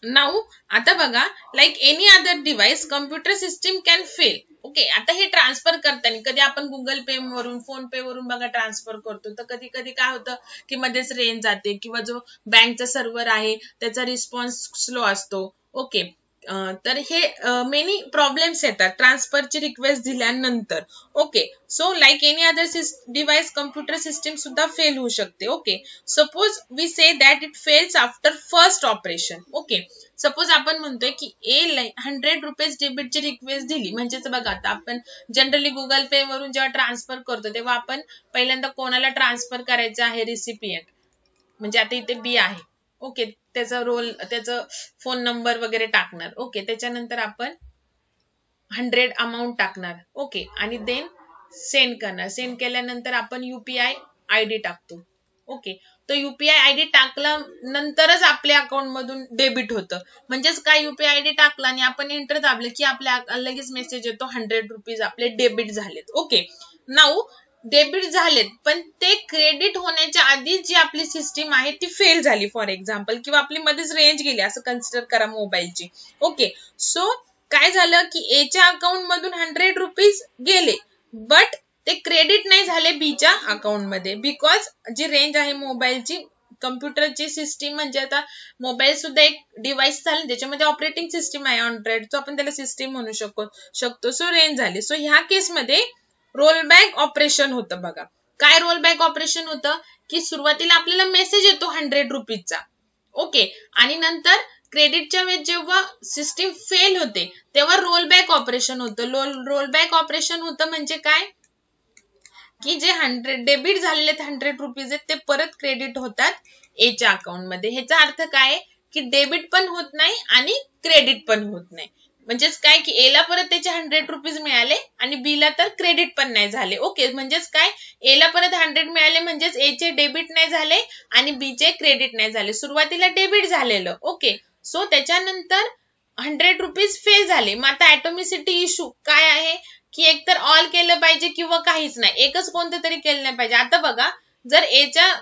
S1: नाउ आता बघा, like any other device computer system can fail. Okay, आता हे ट्रान्सफर करताना कधी आपण गुगल पे वरून, फोन पे वरून बघा ट्रान्सफर करतो, तर कधी कधी काय होतं की मध्येच रेंज जाते किंवा जो बँकचा सर्व्हर आहे त्याचा रिस्पॉन्स स्लो असतो. ओके, तर हे मेनी प्रॉब्लेम्स येतात ट्रान्सफरची रिक्वेस्ट दिल्यानंतर. Okay, so like any other device computer system सुद्धा फेल होऊ शकते. Okay, suppose we say that it fails after first operation. Okay, suppose आपण म्हणतोय की ए 100 रुपीज डेबिटची रिक्वेस्ट दिली, म्हणजेच बघा, आता आपण जनरली गुगल पे वरून जेव्हा ट्रान्सफर करतो तेव्हा आपण पहिल्यांदा कोणाला ट्रान्सफर करायचं आहे, रिसिपियंट, म्हणजे आता इथे बी आहे. ओके, त्याचा रोल, त्याचा फोन नंबर वगैरे टाकणार. ओके, त्याच्यानंतर आपण 100 अमाउंट टाकणार. ओके, आणि देन सेंड करणार. सेंड केल्यानंतर आपण UPI ID टाकतो. ओके, तो UPI ID टाकल्यानंतरच आपल्या अकाउंट मधून डेबिट होतं. म्हणजेच काय, UPI ID टाकला आणि आपण एंटर दाबलं की आपल्या लगेच मेसेज येतो 100 रुपीज आपले डेबिट झालेत. ओके, नाउ डेबिट झालेत पण ते क्रेडिट होण्याच्या आधी जी आपली सिस्टीम आहे ती फेल झाली फॉर एक्झाम्पल, किंवा आपली मध्येच रेंज गेली असं कन्सिडर करा मोबाईलची. ओके, सो काय झालं की ए च्या अकाउंट मधून 100 रुपीज गेले, बट ते क्रेडिट नाही झाले बी च्या अकाउंट मध्ये, बिकॉज जी रेंज आहे मोबाईलची, कम्प्युटरची सिस्टीम म्हणजे आता मोबाईल सुद्धा एक डिव्हाइस झालं, त्याच्यामध्ये ऑपरेटिंग सिस्टीम आहे अँड्रॉइड, तो आपण त्याला सिस्टीम म्हणू शकतो. सो रेंज झाली. सो ह्या केसमध्ये रोलबॅक ऑपरेशन होतं. बघा काय रोलबॅक ऑपरेशन होतं की सुरुवातीला आपल्याला मेसेज येतो 100 रुपीजचा. ओके, आणि नंतर क्रेडिटच्या वेळेस जेव्हा सिस्टीम फेल होते तेव्हा रोलबॅक ऑपरेशन होतं. रोलबॅक ऑपरेशन होतं म्हणजे काय की जे 100 डेबिट झालेले 100 रुपीज आहेत ते परत क्रेडिट होतात ए च्या अकाउंट मध्ये. ह्याचा अर्थ काय की डेबिट पण होत नाही आणि क्रेडिट पण होत नाही. म्हणजेच काय की ए ला परत त्याचे 100 रुपीज मिळाले आणि बी ला तर क्रेडिट पण नाही झाले. ओके, म्हणजेच काय, ए ला परत 100 मिळाले म्हणजेच ए चे डेबिट नाही झाले आणि बी चे क्रेडिट नाही झाले. सुरुवातीला डेबिट झालेलं. ओके, सो त्याच्यानंतर 100 रुपीज फेल झाले. मग आता ॲटॉमिसिटी इश्यू काय आहे की एकतर ऑल केलं पाहिजे किंवा काहीच नाही, एकच कोणतं तरी केलं नाही पाहिजे. आता बघा, जर एच्या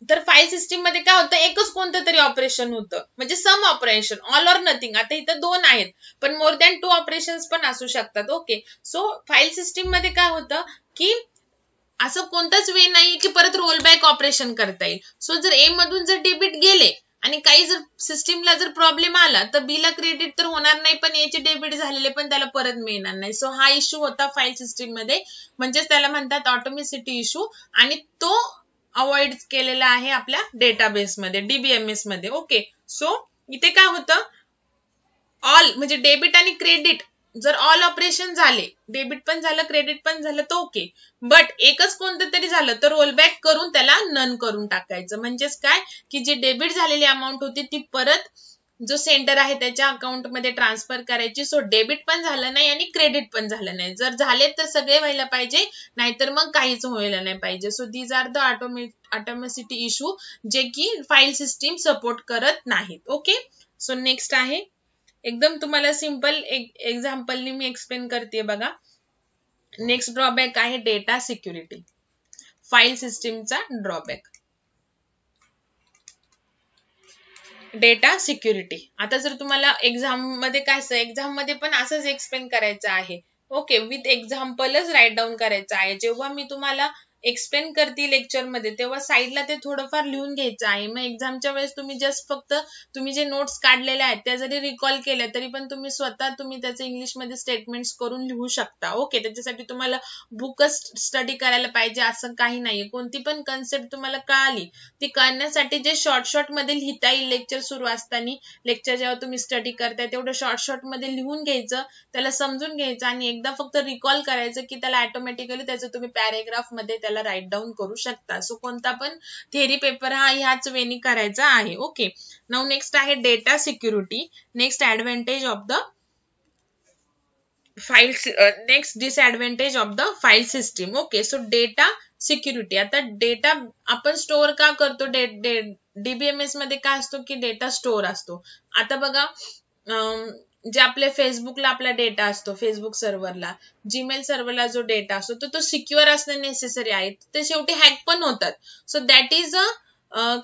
S1: तर फाईल सिस्टीम मध्ये काय होतं, एकच कोणतं तरी ऑपरेशन होतं, म्हणजे सम ऑपरेशन, ऑल ऑर नथिंग. आता इथं दोन आहेत पण मोर दॅन 2 ऑपरेशन्स पण असू शकतात. ओके, सो फाईल सिस्टीम मध्ये काय होतं की असं कोणताच वे नाही की परत रोलबॅक ऑपरेशन करता येईल. सो जर ए मधून जर डेबिट गेले आणि काही जर सिस्टीमला जर प्रॉब्लेम आला तर बी ला क्रेडिट तर होणार नाही, पण ए चे डेबिट झालेले पण त्याला परत मिळणार नाही. सो हा इश्यू होता फाईल सिस्टीम मध्ये, म्हणजेच त्याला म्हणतात ऑटोमॅसिटी इश्यू, आणि तो अवॉइड केलेला आहे आपल्या डेटाबेस मध्ये, DBMS मध्ये. ओके, सो इथे काय होतं, ऑल म्हणजे डेबिट आणि क्रेडिट, जर ऑल ऑपरेशन झाले, डेबिट पण झालं क्रेडिट पण झालं तर ओके, बट एकच कोणतं तरी झालं तर रोलबॅक करून त्याला नन करून टाकायचं. म्हणजेच काय की जी डेबिट झालेली अमाऊंट होती ती परत जो सेंटर आहे त्याच्या अकाउंट मध्ये ट्रान्सफर करायची. सो डेबिट पण झालं नाही आणि क्रेडिट पण झालं नाही. जर झाले तर सगळे व्हायला पाहिजे, नाहीतर मग काहीच व्हायला नाही पाहिजे. So these are the automaticity issue जे की फाईल सिस्टीम सपोर्ट करत नाहीत. ओके, सो नेक्स्ट आहे, एकदम तुम्हाला सिंपल एक्झाम्पलनी मी एक्सप्लेन करते बघा. नेक्स्ट ड्रॉबॅक आहे डेटा सिक्युरिटी, फाईल सिस्टीमचा ड्रॉबॅक. डेटा सिक्युरिटी, आता जर तुम्हाला एक्झाम मध्ये काय असतं, एक्झाम मध्ये पण असंच एक्सप्लेन करायचं आहे. ओके, विथ एक्झाम्पलच राईट डाऊन करायचं आहे. जेव्हा मी तुम्हाला एक्सप्लेन करते लेक्चर मध्ये तेव्हा साईडला ते थोडंफार लिहून घ्यायचं आहे. मग एक्झामच्या वेळेस तुम्ही जस्ट फक्त तुम्ही जे नोट्स काढलेल्या आहेत त्या जरी रिकॉल केल्या तरी पण तुम्ही स्वतः त्याचे इंग्लिशमध्ये स्टेटमेंट्स करून लिहू शकता. ओके, त्याच्यासाठी तुम्हाला बुकच स्टडी करायला पाहिजे असं काही नाहीये. कोणती पण कन्सेप्ट तुम्हाला कळाली ती कळण्यासाठी जे शॉर्ट मध्ये लिहिता येईल, लेक्चर सुरू असताना, लेक्चर जेव्हा तुम्ही स्टडी करताय तेवढं शॉर्ट मध्ये लिहून घ्यायचं, त्याला समजून घ्यायचं आणि एकदा फक्त रिकॉल करायचं की त्याला ऑटोमॅटिकली त्याचं तुम्ही पॅरेग्राफ मध्ये त्याला राईट डाऊन करू शकता. सो कोणता पण थेरी पेपर हा ह्याच वेनी करायचा आहे. ओके, नाउ नेक्स्ट आहे data security. Next advantage of the file, next disadvantage of the file system. Okay, so data security, आता डेटा आपण स्टोअर का करतो, डीबीएमएस मध्ये काय असतो की डेटा स्टोअर असतो. आता बघा, जे आपल्या फेसबुकला आपला डेटा असतो, फेसबुक सर्व्हरला, जीमेल सर्व्हरला जो डेटा असतो तो सिक्युअर असणं नेसेसरी आहे. ते शेवटी हॅक पण होतात. सो दॅट इज अ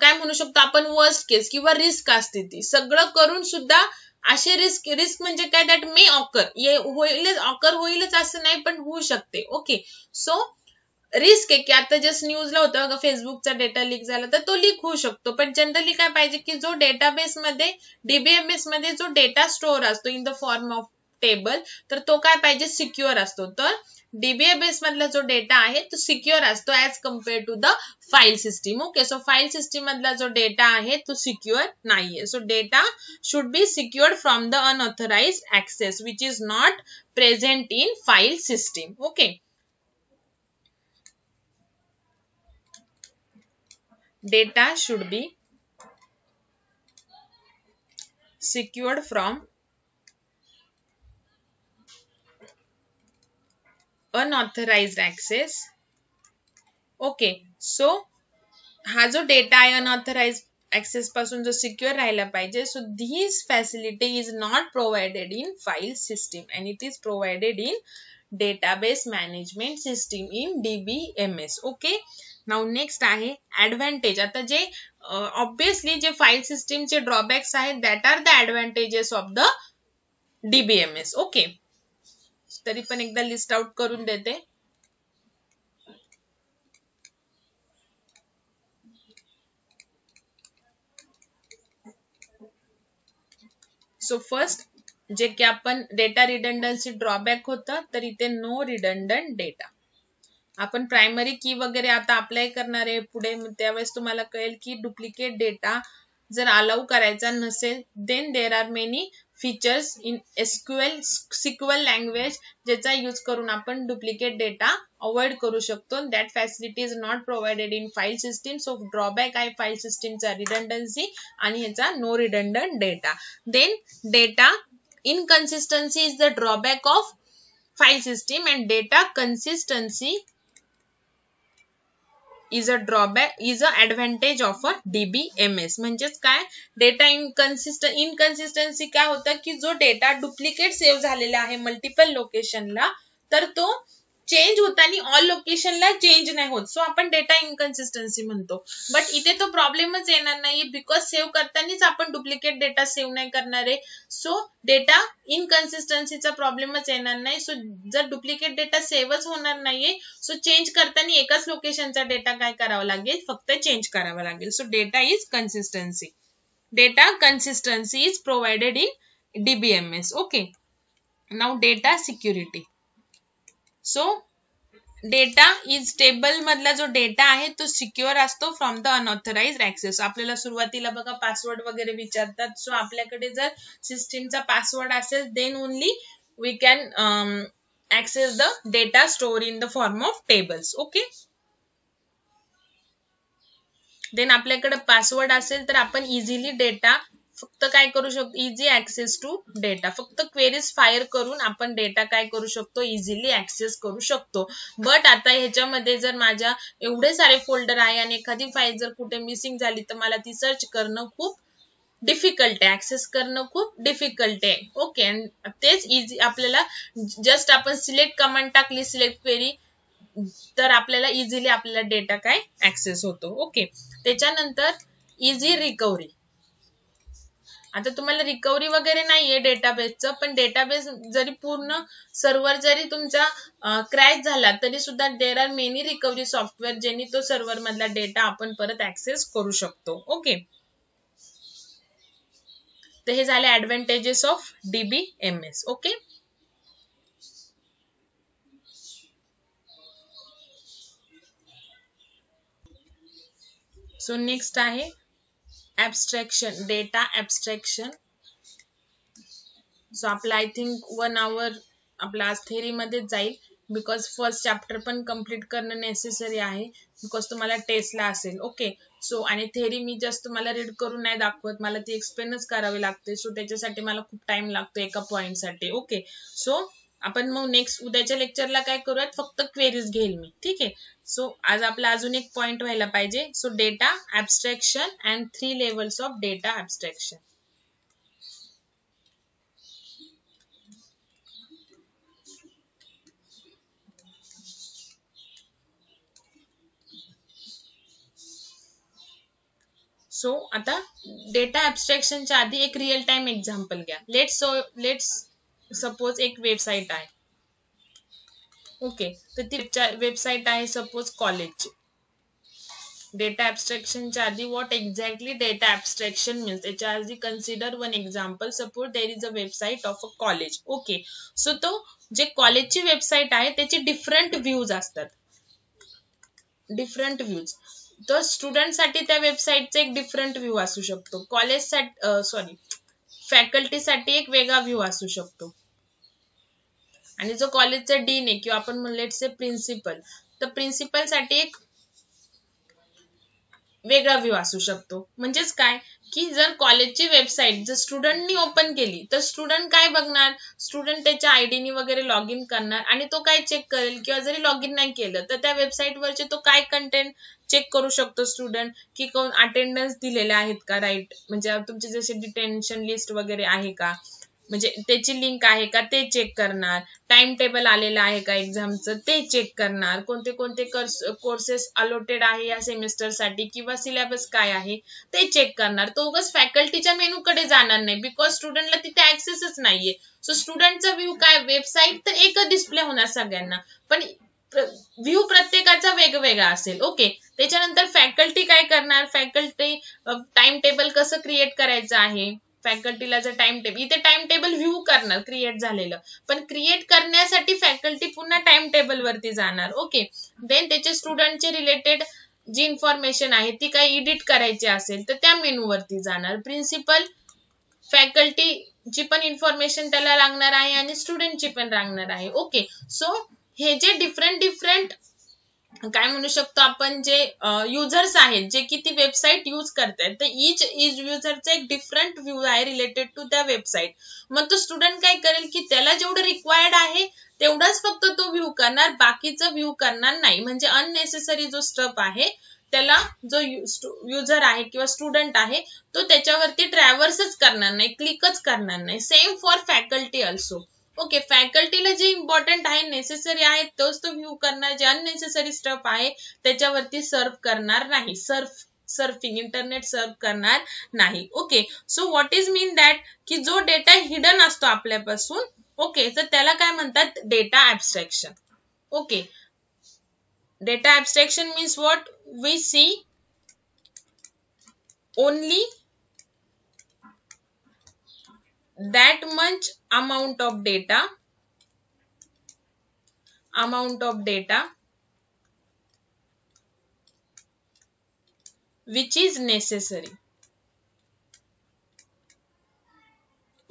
S1: काय म्हणू शकतो आपण वर्स्ट केस किंवा रिस्क असते. ती सगळं करून सुद्धा असे रिस्क म्हणजे काय, दॅट मे ऑकर होईलच असं नाही पण होऊ शकते. ओके, सो रिस्क आहे की आता जस्ट न्यूजला होतं बघा, फेसबुकचा डेटा लीक झाला तर तो लीक होऊ शकतो. पण जनरली काय पाहिजे की जो डेटाबेस मध्ये, डीबीएमएस मध्ये जो डेटा स्टोअर असतो in the form of table, तर तो काय पाहिजे, सिक्युअर असतो. तर डीबीएमएस मधला जो डेटा आहे तो सिक्युअर असतो as compared to the file system. Okay, so file system मधला जो डेटा आहे तो सिक्युअर नाहीये. So data should be secured from the unauthorized access which is not present in file system. Okay, data should be secured from unauthorized access. Okay, so हा जो data आहे unauthorised access पासून जो secure राहायला पाहिजे. So this facility is not provided in file system and it is provided in database management system in DBMS. Okay, now next आहे advantage. आता जे ऑब्विसली जे फाईल सिस्टीमचे ड्रॉबॅक्स आहेत that are the advantages of the DBMS. Okay, तरी पण एकदा list out करून देते. सो फर्स्ट, जे की आपण डेटा रिडंडन्सी ड्रॉबॅक होतं, तर इथे नो रिडंडंट डेटा. आपण प्रायमरी की वगैरे आता अप्लाय करणार आहे पुढे, त्यावेळेस तुम्हाला कळेल की डुप्लिकेट डेटा जर अलाउ करायचा नसेल then there are many features in SQL sequel language ज्याचा यूज करून आपण डुप्लिकेट डेटा अवॉइड करू शकतो. That facility is not provided in file system. So drawback आहे फाईल सिस्टीमचा रिडंडन्सी आणि ह्याचा no redundant data. Then data inconsistency is the drawback of file system and data consistency is a drawback is a advantage of a DBMS. म्हणजेच काय, data inconsistency काय होतं की जो डेटा डुप्लिकेट सेव्ह झालेला आहे मल्टिपल लोकेशनला, तर तो चेंज होताना ऑल लोकेशनला चेंज नाही होत. सो आपण डेटा इनकन्सिस्टन्सी म्हणतो. बट इथे तो प्रॉब्लेमच येणार नाही बिकॉज सेव्ह करतानाच आपण डुप्लिकेट डेटा सेव्ह नाही करणार आहे. सो डेटा इनकन्सिस्टन्सीचा प्रॉब्लेमच येणार नाही. सो जर डुप्लिकेट डेटा सेव्हच होणार नाहीये, सो चेंज करताना एकाच लोकेशनचा डेटा काय करावा लागेल, फक्त चेंज करावा लागेल. So data is consistency. Data consistency is provided in DBMS. Okay, now data security. So data is table मधला जो डेटा आहे तो सिक्युअर असतो फ्रॉम द अनऑथराइज्ड ऍक्सेस. आपल्याला सुरुवातीला बघा पासवर्ड वगैरे विचारतात. सो आपल्याकडे जर सिस्टीमचा पासवर्ड असेल then only we can access the data store in the form of tables. Okay, then आपल्याकडे पासवर्ड असेल तर आपण इझिली डेटा फक्त काय करू शकतो, इझी ऍक्सेस टू डेटा, फक्त क्वेरीज फायर करून आपण डेटा काय करू शकतो, इझिली ऍक्सेस करू शकतो. बट आता ह्याच्यामध्ये जर माझ्या एवढे सारे फोल्डर आहे आणि एखादी फाईल जर कुठे मिसिंग झाली तर मला ती सर्च करणं खूप डिफिकल्ट आहे, ऍक्सेस करणं खूप डिफिकल्ट आहे. ओके, आणि तेच इझी आपल्याला जस्ट आपण सिलेक्ट कमांड टाकली, सिलेक्ट क्वेरी, तर आपल्याला इझिली आपल्याला डेटा काय ऍक्सेस होतो. ओके, त्याच्यानंतर इझी रिकव्हरी. आता तुम्हाला रिकव्हरी वगैरे नाहीये डेटाबेसचं, पण डेटाबेस जरी पूर्ण सर्व्हर जरी तुमचा क्रॅश झाला तरी सुद्धा देर आर मेनी रिकव्हरी सॉफ्टवेअर ज्यांनी तो सर्व्हर मधला डेटा आपण परत ऍक्सेस करू शकतो. ओके, तर हे झाले advantages of DBMS. Okay, so next आहे ऍब्स्ट्रॅक्शन, डेटा ऍब्स्ट्रॅक्शन. सो आपला आय थिंक 1 hour आपला आज थेरी मध्ये जाईल, बिकॉज फर्स्ट चॅप्टर पण कम्प्लीट करणं नेसेसरी आहे, बिकॉज तुम्हाला टेस्टला असेल. ओके, सो आणि थेरी मी जस्ट तुम्हाला रीड करून नाही दाखवत, मला ती एक्सप्लेनच करावी लागते. सो त्याच्यासाठी मला खूप टाइम लागतो एका पॉइंट साठी. ओके, सो आपण मग नेक्स्ट उद्याच्या लेक्चरला काय करूयात, फक्त क्वेरीज घेईल मी. ठीक आहे, सो आज आपला अजून एक पॉइंट व्हायला पाहिजे. So data abstraction and 3 levels of data abstraction. So आता डेटा ऍब्स्ट्रॅक्शनच्या आधी एक रिअल टाइम एक्झाम्पल घ्या. लेट्स सपोज एक वेबसाईट आहे. ओके, तर ती वेबसाईट आहे सपोज कॉलेजची. डेटा ऍब्स्ट्रॅक्शनच्या आधी what exactly data abstraction means, त्याच्या आधी consider one example. Suppose there is a website of a college. Okay, so तो जे कॉलेजची वेबसाईट आहे त्याची डिफरंट व्ह्यूज असतात, डिफरंट व्ह्यूज. तर स्टुडंटसाठी त्या वेबसाईटचा एक डिफरंट व्ह्यू असू शकतो, कॉलेजसाठी फॅकल्टीसाठी एक वेगळा व्ह्यू असू शकतो, आणि जो कॉलेजचा डीन आहे किंवा आपण लेट्स से प्रिन्सिपल, तर प्रिन्सिपल साठी एक वेगळा व्ह्यू असू शकतो. म्हणजेच काय की जर कॉलेजची वेबसाईट जर स्टुडंटनी ओपन केली तर स्टुडंट काय बघणार, स्टुडंट त्याच्या आयडीनी वगैरे लॉग इन करणार आणि तो काय चेक करेल, किंवा जरी लॉग इन नाही केलं तर त्या वेबसाईट वरचे तो काय कंटेंट चेक करू शकतो स्टुडंट, की कोण अटेंडन्स दिलेले आहेत का, राईट, म्हणजे तुमचे जसे डिटेन्शन लिस्ट वगैरे आहे का, म्हणजे त्याची लिंक आहे का ते चेक करणार, टाइम टेबल आलेलं आहे का एक्झामचं ते चेक करणार, कोणते कोणते कोर्सेस अलॉटेड आहे या सेमिस्टर साठी किंवा सिलेबस काय आहे ते चेक करणार. तो उगाच फॅकल्टीच्या मेनू कडे जाणार नाही, बिकॉज स्टुडंटला तिथे ऍक्सेसच नाहीये. सो स्टुडंटचा व्ह्यू काय, वेबसाईट तर एकच डिस्प्ले होणार सगळ्यांना, पण व्ह्यू प्रत्येकाचा वेगवेगळा असेल. ओके, त्याच्यानंतर फॅकल्टी काय करणार, फॅकल्टी टाइम टेबल कसं क्रिएट करायचं आहे, फॅकल्टीला जर टाइम टेबल, इथे टाइम टेबल व्ह्यू करणार क्रिएट झालेलं, पण क्रिएट करण्यासाठी फॅकल्टी पुन्हा टाइम टेबल वरती जाणार. ओके, देन त्याचे स्टुडंटचे रिलेटेड जी इन्फॉर्मेशन आहे ती काही एडिट करायची असेल तर त्या मेनू वरती जाणार. प्रिन्सिपल फॅकल्टीची पण इन्फॉर्मेशन त्याला लागणार आहे आणि स्टुडंटची पण लागणार आहे. ओके, सो हे जे डिफरंट काय म्हणू शकतो आपण, जे युजर्स आहेत जे की ती वेबसाईट यूज करतायत, तर इच युजरचा एक डिफरंट व्ह्यू आहे रिलेटेड टू त्या वेबसाईट. मग तो स्टुडंट काय करेल की त्याला जेवढं रिक्वायर्ड आहे तेवढाच फक्त तो व्ह्यू करणार, बाकीचं व्ह्यू करणार नाही. म्हणजे अननेसेसरी जो स्टफ आहे त्याला जो युजर आहे किंवा स्टुडंट आहे तो त्याच्यावरती ट्रॅव्हर्सच करणार नाही, क्लिकच करणार नाही. Same for faculty also. Okay, फॅकल्टीला जे इम्पॉर्टंट आहे, नेसेसरी आहे तोच तो व्ह्यू करणार, जे अननेसेसरी स्टफ आहे त्याच्यावरती सर्व करणार नाही, सर्फिंग इंटरनेट सर्व करणार नाही. Okay, so what is mean that की जो डेटा हिडन असतो आपल्यापासून, ओके, तर त्याला काय म्हणतात, data abstraction. Okay, data abstraction means what, we see only that much amount of data which is necessary.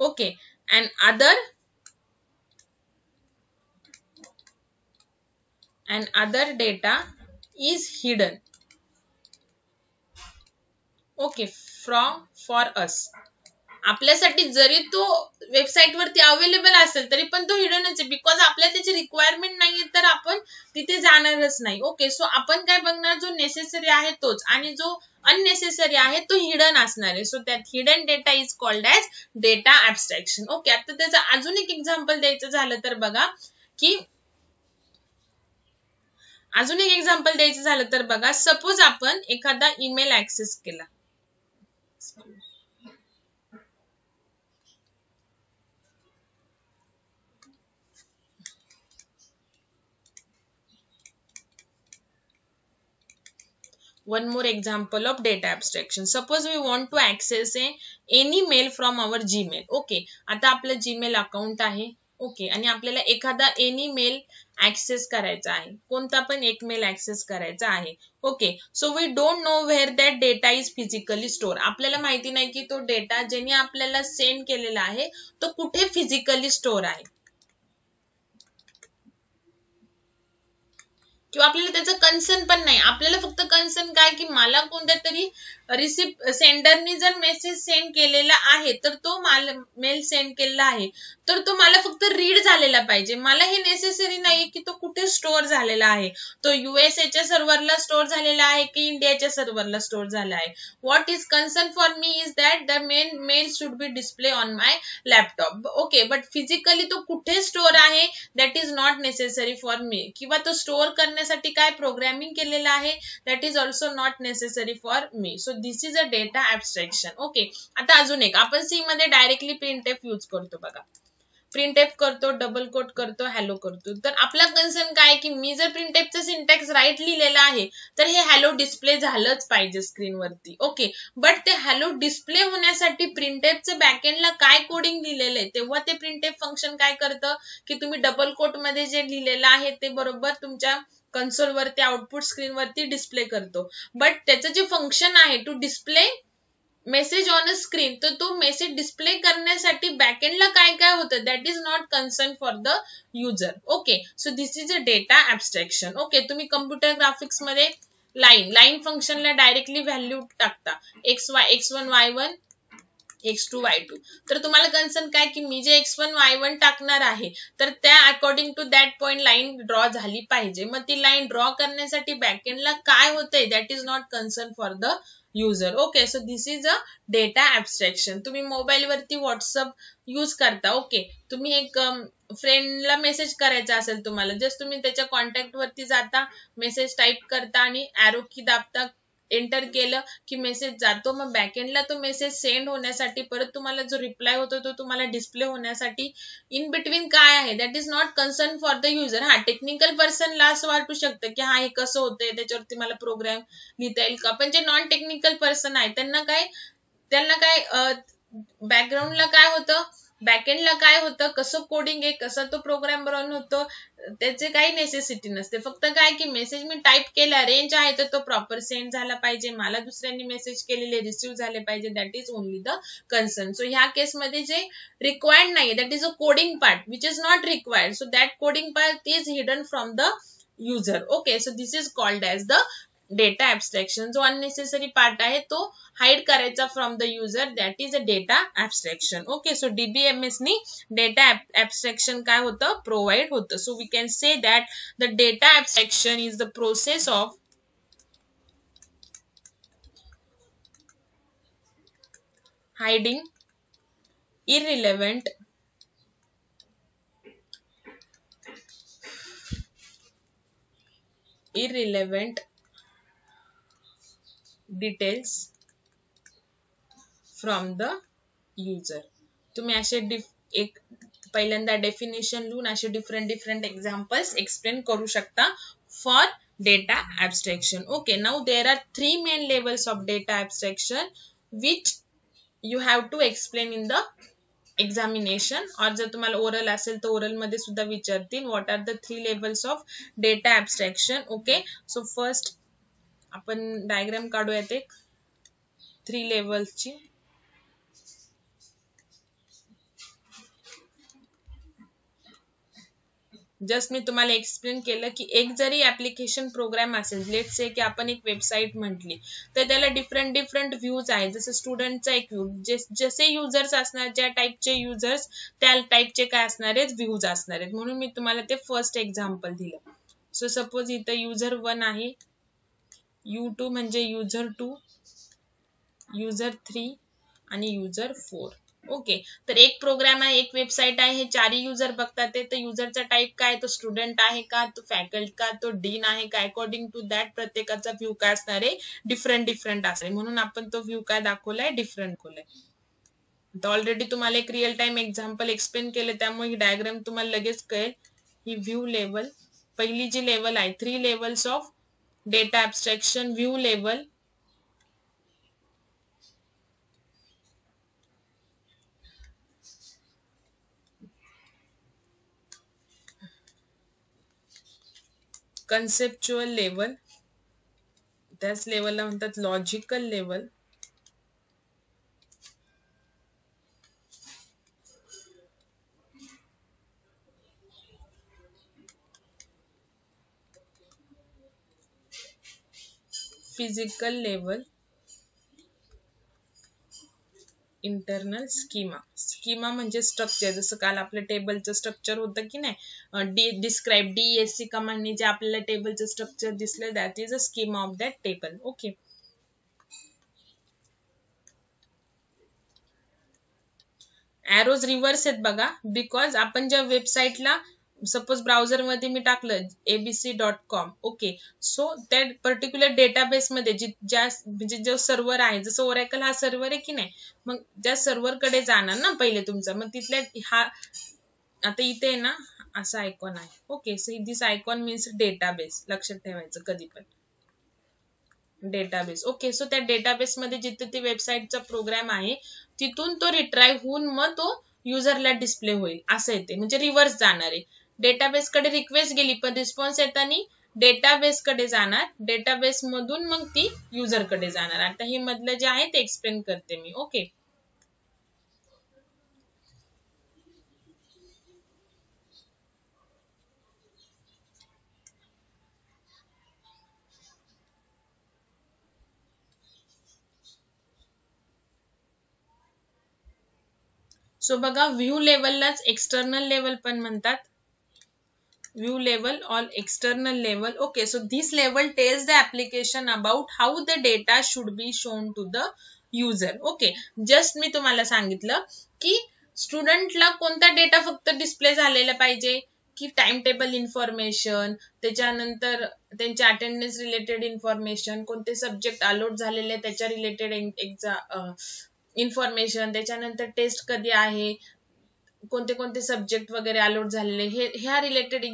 S1: Okay, and other data is hidden. Okay, for us. आपल्यासाठी जरी तो वेबसाईट वरती अवेलेबल असेल तरी पण तो हिडनच आहे, बिकॉज आपल्याला त्याची रिक्वायरमेंट नाहीये तर आपण तिथे जाणारच नाही. ओके, सो आपण काय बघणार, जो नेसेसरी आहे तोच, आणि जो अननेसेसरी आहे तो हिडन असणार आहे. सो त्यात hidden data is called as data abstraction. Okay, आता त्याचं अजून एक एक्झाम्पल द्यायचं झालं तर बघा की अजून एक एक्झाम्पल द्यायचं झालं तर बघा, सपोज आपण एखादा ईमेल ऍक्सेस केला. One more example of data abstraction. Suppose we want to access any mail from our Gmail. Okay, आता आपलं Gmail अकाउंट आहे. ओके, आणि आपल्याला एखादा एनी मेल ऍक्सेस करायचा आहे, कोणता पण एक मेल ऍक्सेस करायचा आहे. Okay, so we don't know where that data is physically store. आपल्याला माहिती नाही की तो डेटा ज्याने आपल्याला सेंड केलेला आहे तो कुठे फिजिकली स्टोर आहे, किंवा आपल्याला त्याचं कन्सर्न पण नाही. आपल्याला फक्त कन्सर्न काय की मला कोणत्या तरी सेंडरनी जर मेसेज सेंड केलेला आहे तर तो मेल सेंड केलेला आहे तर तो मला फक्त रीड झालेला पाहिजे. मला हे नेसेसरी नाही की तो कुठे स्टोअर झालेला आहे, तो USA च्या सर्व्हरला स्टोअर झालेला आहे की इंडियाच्या सर्व्हरला स्टोअर झाला आहे. What is concern for me is that the mail should be display on my laptop. Okay, but physically तो कुठे स्टोअर आहे that is not necessary for me, किंवा तो स्टोअर करण्यासाठी काय प्रोग्रामिंग केलेलं आहे that is also not necessary for me. So this is a data abstraction. Okay, आता अजून एक आपण सी मध्ये डायरेक्टली प्रिंटएफ यूज करतो बघा. प्रिंटएफ करतो, डबल कोट करतो, हॅलो करतो. तर आपला कन्सर्न काय की मी जर प्रिंटएफचा सिंटॅक्स राईट लिहिलेला आहे तर हे हॅलो डिस्प्ले झालंच पाहिजे स्क्रीनवरती. ओके, बट ते हॅलो डिस्प्ले होण्यासाठी प्रिंटएफचं बॅकएंडला काय कोडिंग लिहिलेलं आहे, तेव्हा ते प्रिंटएफ फंक्शन काय करतं की तुम्ही डबल कोट मध्ये जे लिहिलेलं आहे ते बरोबर तुमच्या कन्सोल वरती आउटपुट स्क्रीन वरती डिस्प्ले करतो. बट त्याचं जे फंक्शन आहे to display message on a screen, तर तो मेसेज डिस्प्ले करण्यासाठी बॅकएंडला काय काय होतं that is not concern for the user. Okay, so this is a data abstraction. Okay, तुम्ही कम्प्युटर ग्राफिक्स मध्ये लाईन फंक्शनला डायरेक्टली व्हॅल्यू टाकता x1 y1 x2 y2, तर तुम्हाला कन्सर्न काय की मी जे x1 y1 टाकणार आहे तर त्या according to that point line draw झाली पाहिजे. मग ती लाईन ड्रॉ करण्यासाठी बॅकएंडला काय होतंय that is not concern for the user. Okay, so this is a data abstraction. तुम्ही मोबाईल वरती व्हॉट्सअप यूज करता. ओके, तुम्ही एक फ्रेंडला मेसेज करायचा असेल तुम्हाला, जस्ट तुम्ही त्याच्या कॉन्टॅक्ट वरती जाता, मेसेज टाईप करता आणि ॲरो की दाबता, एंटर केलं की मेसेज जातो. मग बॅकएंडला तो मेसेज सेंड होण्यासाठी परत तुम्हाला जो रिप्लाय होतो तो तुम्हाला डिस्प्ले होण्यासाठी इन बिटवीन काय आहे that is not concern for the user. हा, टेक्निकल पर्सनला असं वाटू शकतं की हा हे कसं होतंय, त्याच्यावरती मला प्रोग्राम लिहिता येईल का, पण जे नॉन टेक्निकल पर्सन आहे त्यांना काय बॅकग्राऊंडला काय होतं, बॅकएंडला काय होतं, कसं कोडिंग आहे, कसा तो प्रोग्राम रन होतो, त्याचे काही नेसेसिटी नसते. फक्त काय की मेसेज मी टाईप केला, रेंज आहे तर तो प्रॉपर सेंड झाला पाहिजे, मला दुसऱ्यांनी मेसेज केलेले रिसीव्ह झाले पाहिजे, that is only the concern. So ह्या केसमध्ये जे रिक्वायर्ड नाही that is a coding part which is not required, so that coding part is hidden from the user. Okay, so this is called as the data abstraction. जो unnecessary part आहे तो hide करायचा from the user, that is a data abstraction. Okay, so DBMS नी data abstraction काय होतं, provide होतं. So we can say that the data abstraction is the process of hiding irrelevant details from the user. तुम्ही असे एक पहिल्यांदा definition लिहून असे डिफरंट एक्झाम्पल्स एक्सप्लेन करू शकता for data abstraction. Okay, now there are 3 main levels of data abstraction which you have to explain in the examination, और जर तुम्हाला ओरल असेल तर ओरल मध्ये सुद्धा विचारतील what are the 3 levels of data abstraction. Okay, so first आपण diagram काढूयात एक 3 लेवल्सची. जस्ट मी तुम्हाला एक्सप्लेन केलं की एक जरी ऍप्लिकेशन प्रोग्राम असेल, लेट्स से की आपण एक वेबसाईट म्हटली तर त्याला डिफरंट डिफरंट व्ह्यूज आहेत. जसं स्टुडंटचा एक व्ह्यू, जसे युजर्स असणार, ज्या टाईपचे युजर्स त्या टाईपचे काय असणार आहेत, व्ह्यूज असणार आहेत. म्हणून मी तुम्हाला ते फर्स्ट एक्झाम्पल दिलं. सो सपोज इथं युजर 1 आहे, U2 म्हणजे युजर 2, युजर 3 आणि युजर 4. ओके, तर एक प्रोग्राम आहे, एक वेबसाईट आहे, हे चारही युजर बघतात. तर युजरचा टाईप काय, तो स्टुडंट आहे का, तो फॅकल्टी का, तो डीन आहे का, अकॉर्डिंग टू दॅट प्रत्येकाचा व्ह्यू काय असणार आहे, डिफरंट डिफरंट असणार. म्हणून आपण तो व्ह्यू काय दाखवलाय, डिफरंट दाखवलाय. तर ऑलरेडी तुम्हाला एक रिअल टाइम एक्झाम्पल एक्सप्लेन केलं, त्यामुळे ही डायग्राम तुम्हाला लगेच कळेल. ही व्ह्यू लेवल, पहिली जी लेवल आहे, 3 levels of data abstraction. View level, conceptual level, त्याच लेवलला म्हणतात logical level, physical level, internal schema. Schema म्हणजे स्ट्रक्चर, जसं काल आपल्या टेबलचं स्ट्रक्चर होतं की नाही, डिस्क्राईब DSC कमांडने जे आपल्याला टेबलचं स्ट्रक्चर दिसलं, that is a schema of that table. Okay, arrows reverse आहेत बघा, बिकॉज आपण ज्या वेबसाईटला सपोज ब्राउझर मध्ये मी टाकलं abc.com, ओके, सो त्या पर्टिक्युलर डेटाबेस मध्ये म्हणजे जो सर्व्हर आहे, जसं ओरॅकल हा सर्व्हर आहे की नाही, मग ज्या सर्व्हर कडे जाणार ना पहिले तुमचा, मग तिथल्या हा आता इथे आहे ना असा आयकॉन आहे. ओके, सो दिस आयकॉन मीन्स डेटाबेस, लक्षात ठेवायचं कधी पण, डेटाबेस. ओके, सो त्या डेटाबेस मध्ये जिथे ती वेबसाईटचा प्रोग्राम आहे तिथून तो रिट्राईव्ह होऊन मग तो युजरला डिस्प्ले होईल, असं येते, म्हणजे रिव्हर्स जाणार आहे. डेटाबेस कडे रिक्वेस्ट गेली पण रिस्पॉन्स येताना डेटाबेस कडे जाणार, डेटाबेस मधून मग ती युजर कडे जाणार. आता हे मधलं जे आहे ते एक्सप्लेन करते मी. ओके, सो बघा, व्ह्यू लेवललाच एक्सटर्नल लेवल पण म्हणतात, view level or external level. Okay, so this level tells the application about how the data should be shown to the user. Okay, just मी तुम्हाला सांगितलं की स्टुडंटला कोणता डेटा फक्त display झालेला पाहिजे, की टाइम टेबल इन्फॉर्मेशन, त्याच्यानंतर त्यांच्या अटेंडन्स रिलेटेड इन्फॉर्मेशन, कोणते सब्जेक्ट अलॉट झालेले त्याच्या रिलेटेड इन्फॉर्मेशन, त्याच्यानंतर टेस्ट कधी आहे, कोणते कोणते सब्जेक्ट वगैरे अलॉट झालेले, हे ह्या रिलेटेड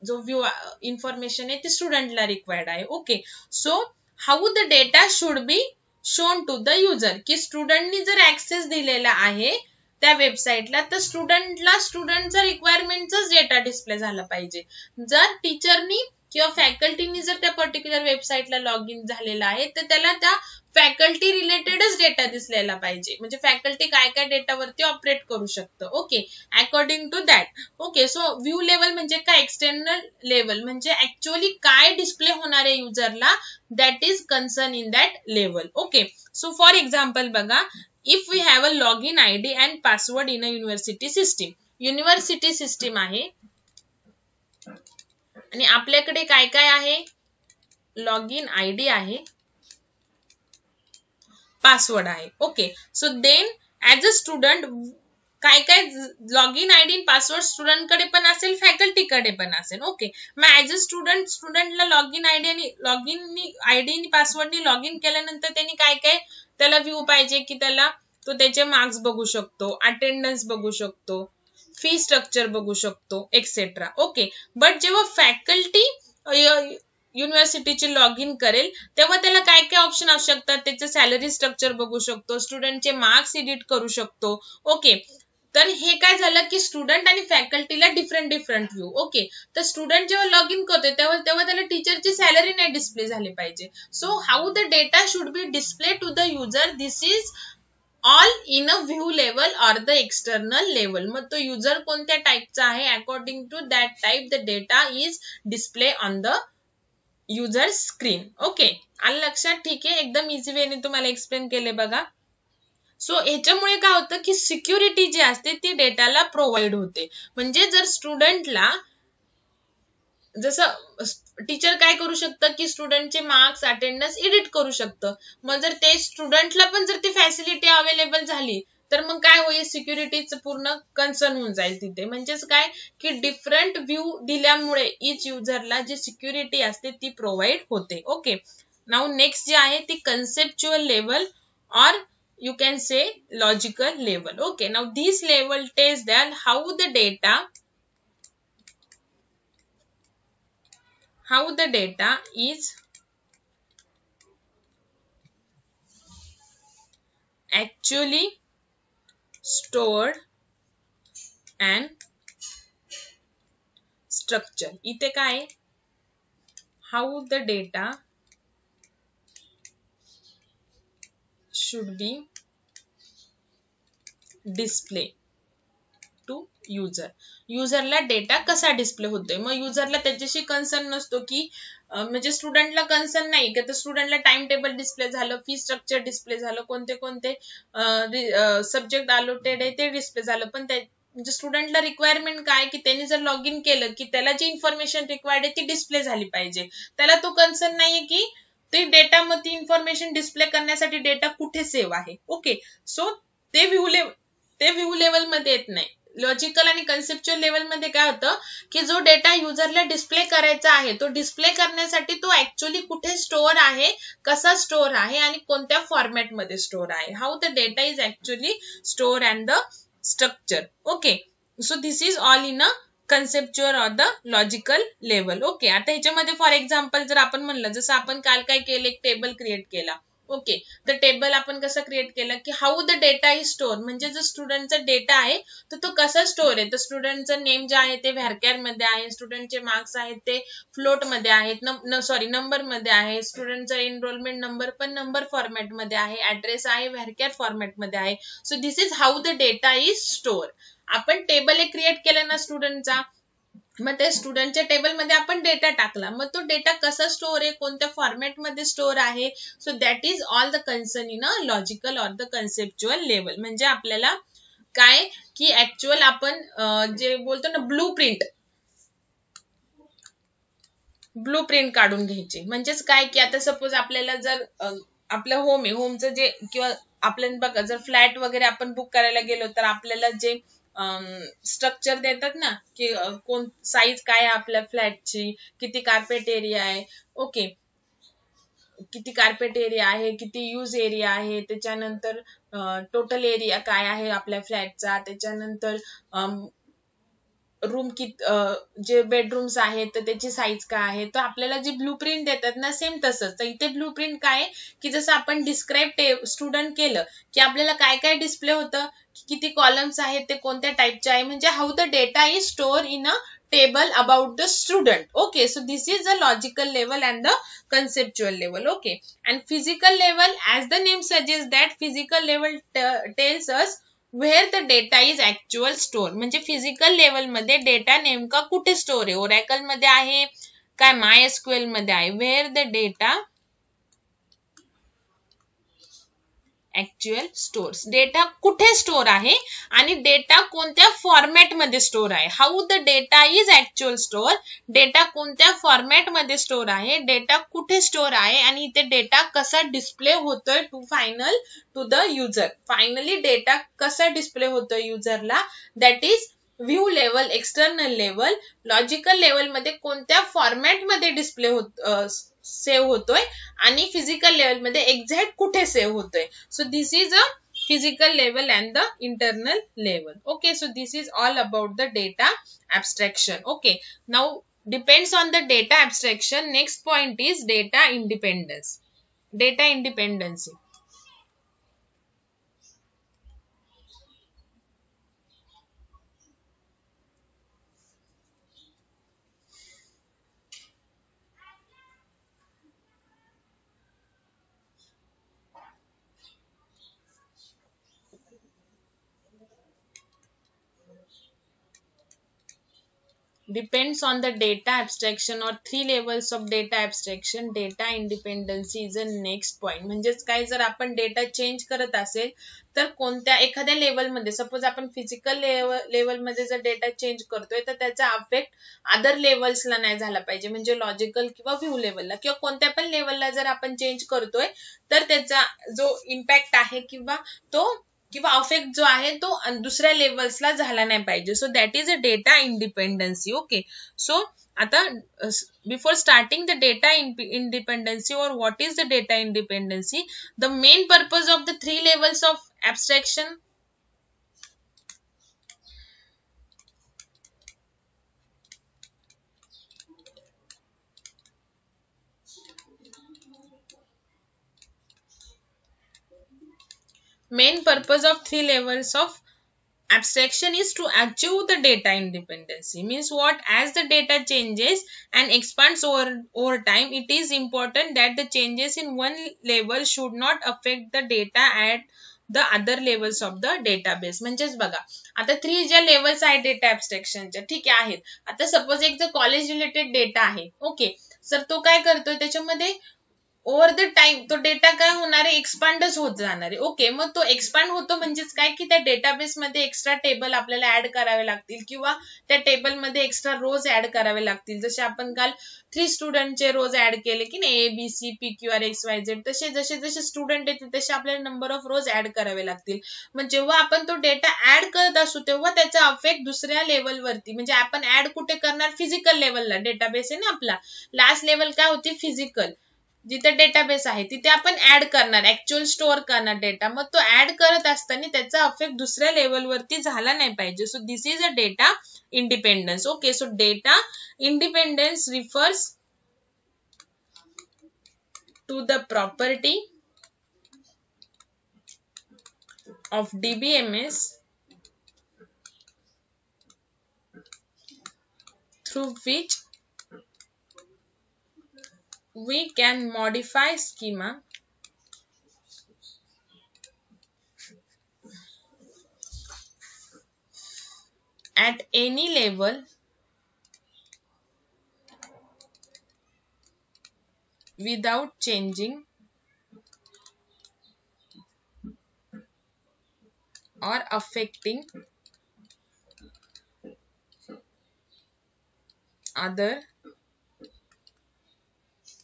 S1: जो व्ह्यू इन्फॉर्मेशन आहे ती स्टुडंटला रिक्वायर्ड आहे. Okay, so how the data should be shown to the user, की स्टुडंटनी जर ऍक्सेस दिलेला आहे त्या वेबसाईटला तर स्टुडंटला स्टुडंटचा रिक्वायरमेंटचाच डेटा डिस्प्ले झाला पाहिजे. जर टीचरनी किंवा फॅकल्टीनी जर त्या पर्टिक्युलर वेबसाईटला लॉग इन झालेला आहे तर त्याला त्या फॅकल्टी रिलेटेडच डेटा दिसलेला पाहिजे, म्हणजे फॅकल्टी काय काय डेटावरती ऑपरेट करू शकतं. Okay, according to that. Okay, so view level म्हणजे काय, एक्सटर्नल लेवल म्हणजे ऍक्च्युअली काय डिस्प्ले होणार आहे युजरला, that is concern in that level. Okay, so for example बघा, if we have a log in ID and password in a university system. University system आहे आणि आपल्याकडे काय काय आहे, लॉग इन ID आहे, पासवर्ड आहे. Okay, so then as a student काय काय log in ID password student कडे पण असेल, फॅकल्टी कडे पण असेल. ओके, मग ऍज अ स्टुडंटला लॉग इन ID आणि पासवर्डनी लॉग इन केल्यानंतर त्यांनी काय काय त्याला व्ह्यू पाहिजे, की त्याला तो त्याचे मार्क्स बघू शकतो, अटेंडन्स बघू शकतो, फी स्ट्रक्चर बघू शकतो, एक्सेट्रा. ओके, बट जेव्हा फॅकल्टी युनिव्हर्सिटीची लॉग इन करेल तेव्हा त्याला काय काय ऑप्शन असू शकतात, त्याचे सॅलरी स्ट्रक्चर बघू शकतो, स्टुडंटचे मार्क्स एडिट करू शकतो. ओके, तर हे काय झालं की स्टुडंट आणि फॅकल्टीला डिफरंट डिफरंट व्ह्यू. ओके, तर स्टुडंट जेव्हा लॉग इन करतोय तेव्हा त्याला टीचरची सॅलरी नाही डिस्प्ले झाली पाहिजे. So how the data should be display to the user, this is all in a view level or the external level. मग तो युजर कोणत्या टाईपचा आहे, according to that type the data is display on the user screen. Okay, आलं लक्षात? ठीक आहे, एकदम इझी वेने तुम्हाला एक्सप्लेन केले बघा. सो ह्याच्यामुळे काय होतं की सिक्युरिटी जी असते ती डेटाला प्रोव्हाइड होते. म्हणजे जर स्टुडंटला, जसं टीचर काय करू शकतं की स्टुडंटचे मार्क्स अटेंडन्स एडिट करू शकतं. मग जर ते स्टुडंटला पण जर ती फॅसिलिटी अवेलेबल झाली तर मग काय होईल, सिक्युरिटीचं पूर्ण कन्सर्न होऊन जाईल तिथे. म्हणजेच काय की डिफरंट व्ह्यू दिल्यामुळे इच युजरला जी सिक्युरिटी असते ती प्रोव्हाइड होते. ओके, नाउ नेक्स्ट जे आहे ती कन्सेप्च्युअल लेवल और you can say logical level. Okay, now this level tells that how the data is actually stored and structured. इथे काय, how the data should be display to user. युजरला data कसा display होतोय. मग युजरला त्याच्याशी concern नसतो की म्हणजे स्टुडंटला कन्सर्न नाही की स्टुडंटला टाइम टेबल डिस्प्ले झालं, फी स्ट्रक्चर डिस्प्ले झालं, कोणते कोणते सब्जेक्ट अलोटेड आहे ते डिस्प्ले झालं. पण म्हणजे स्टुडंटला रिक्वायरमेंट काय की त्यांनी जर लॉग इन केलं की त्याला जी इन्फॉर्मेशन रिक्वायर्ड आहे ती डिस्प्ले झाली पाहिजे. त्याला तो कन्सर्न नाहीये की ते डेटा, मग ती इन्फॉर्मेशन डिस्प्ले करण्यासाठी डेटा कुठे सेव्ह आहे. ओके, सो ते व्ह्यू लेवल मध्ये येत नाही. लॉजिकल आणि कन्सेप्च्युअल लेवल मध्ये काय होतं की जो डेटा युजरला डिस्प्ले करायचा आहे तो डिस्प्ले करण्यासाठी तो ऍक्च्युअली कुठे स्टोअर आहे, कसा स्टोअर आहे आणि कोणत्या फॉर्मॅट मध्ये स्टोअर आहे. How the data is actually store and the structure. Okay, so this is all in a conceptual or the logical level. Okay, आता ह्याच्यामध्ये फॉर एक्झाम्पल जर आपण म्हणलं, जसं आपण काल काय केलं, एक टेबल क्रिएट केला. ओके, तर टेबल आपण कसं क्रिएट केलं की how the data is store, म्हणजे जो स्टुडंटचा डेटा आहे तर तो कसा स्टोअर आहे. तर स्टुडंटचं नेम जे आहे ते व्हॅरकॅर मध्ये आहे, स्टुडंटचे मार्क्स आहेत ते फ्लोट मध्ये आहेत, नंबर मध्ये आहे, स्टुडंटचा एनरोलमेंट नंबर पण नंबर फॉर्मॅट मध्ये आहे, ऍड्रेस आहे व्हॅरकॅर फॉर्मॅट मध्ये आहे. So this is how the data is store. आपण टेबल एक क्रिएट केलं ना स्टुडंटचा, मग त्या स्टुडंटच्या टेबलमध्ये आपण डेटा टाकला, मग तो डेटा कसा स्टोअर आहे, कोणत्या फॉर्मॅट मध्ये स्टोअर आहे. So that is all the concern in a logical or the conceptual level. म्हणजे आपल्याला काय की ऍक्च्युअल आपण जे बोलतो ना ब्लू प्रिंट काढून घ्यायची. म्हणजेच काय की आता सपोज आपल्याला जर आपलं होम आहे, होमचं जे किंवा आपल्याला बघा जर फ्लॅट वगैरे आपण बुक करायला गेलो तर आपल्याला जे स्ट्रक्चर देतात ना की कोण साईज काय आहे आपल्या फ्लॅटची, किती कार्पेट एरिया आहे. ओके, किती कार्पेट एरिया आहे, किती यूज एरिया आहे, त्याच्यानंतर टोटल एरिया काय आहे आपल्या फ्लॅटचा, त्याच्यानंतर रूम जे बेडरूम्स आहेत तर त्याची साईज काय आहे. तर आपल्याला जी ब्लू प्रिंट देतात ना सेम तसंच. तर इथे ब्लू प्रिंट काय की जसं आपण डिस्क्राईब स्टुडंट केलं की आपल्याला काय काय डिस्प्ले होतं, किती कॉलम्स आहेत, ते कोणत्या टाईपचे आहे. म्हणजे how the data is store in a table about the student. Okay, so this is the logical level and the conceptual level. Okay, and physical level, as the name suggests that physical level tells us where the data is actual store. म्हणजे physical level मध्ये data नेमका कुठे store आहे, oracle मध्ये आहे काय MySQL मध्ये आहे. where the data actual stores, data कुठे स्टोअर आहे आणि डेटा कोणत्या फॉर्मॅट मध्ये स्टोअर आहे. How the data is actual store, data कोणत्या फॉर्मॅट मध्ये स्टोअर आहे, डेटा कुठे स्टोअर आहे आणि इथे डेटा कसा डिस्प्ले होतोय to the user. Finally data कसा डिस्प्ले होतोय युजरला, that is view level, external level. Logical level मध्ये कोणत्या फॉर्मॅट मध्ये डिस्प्ले सेव्ह होतोय आणि फिजिकल लेवल मध्ये एक्झॅक्ट कुठे सेव्ह होतोय. So this is a physical level and the internal level. Okay, so this is all about the data abstraction. Okay, now depends on the data abstraction. Next point is data independence. Data independency. depends on the data abstraction or three levels of data abstraction. Data independency is a next point. म्हणजेच काय, जर आपण data change करत असेल तर कोणत्या एखाद्या level मध्ये, सपोज आपण फिजिकल लेवल मध्ये जर डेटा चेंज करतोय तर त्याचा अफेक्ट अदर लेवल्सला नाही झाला पाहिजे, म्हणजे लॉजिकल किंवा व्ह्यू लेवलला किंवा कोणत्या पण लेवलला जर आपण चेंज करतोय तर त्याचा जो इम्पॅक्ट आहे किंवा अफेक्ट जो आहे तो दुसऱ्या लेवल्सला झाला नाही पाहिजे. So that is a data independency. Okay, so आता before starting the data independency or what is the data independency, the main purpose of the three levels of abstraction. Main purpose of three levels of abstraction is to achieve the data independency. Means what? As the data changes and expands over time, it is important that the changes in one level should not affect the data at the other levels of the database. म्हणजेच बघा, आता three ज्या levels आहेत data ॲब्स्ट्रॅक्शनच्या, ठीक आहेत. आता suppose एक जर कॉलेज रिलेटेड डेटा आहे, ओके, सर तो काय करतोय त्याच्यामध्ये ओव्हर द टाइम तो डेटा काय होणार आहे, एक्सपांडच होत जाणार आहे. ओके, मग तो एक्सपांड होतो म्हणजेच काय की त्या डेटाबेस मध्ये एक्स्ट्रा टेबल आपल्याला ऍड करावे लागतील किंवा त्या टेबल मध्ये एक्स्ट्रा रोज ऍड करावे लागतील. जसे आपण काल 3 स्टुडंटचे रोज ऍड केले की नाही, ABCPQRXYZ, तसे जसे जसे स्टुडंट येतील तसे आपल्याला नंबर ऑफ रोज ऍड करावे लागतील. मग जेव्हा आपण तो डेटा ऍड करत असू तेव्हा त्याचा अफेक्ट दुसऱ्या लेवलवरती, म्हणजे आपण ऍड कुठे करणार, फिजिकल लेवलला. डेटाबेस आहे ना आपला, लास्ट लेवल काय होती, फिजिकल, जिथे डेटाबेस आहे तिथे आपण ऍड करणार, ऍक्च्युअल स्टोअर करणार डेटा. मग तो ऍड करत असताना त्याचा अफेक्ट दुसऱ्या लेवलवरती झाला नाही पाहिजे. So this is a data independence. Okay, so data independence refers to the property of DBMS through which we can modify schema at any level without changing or affecting other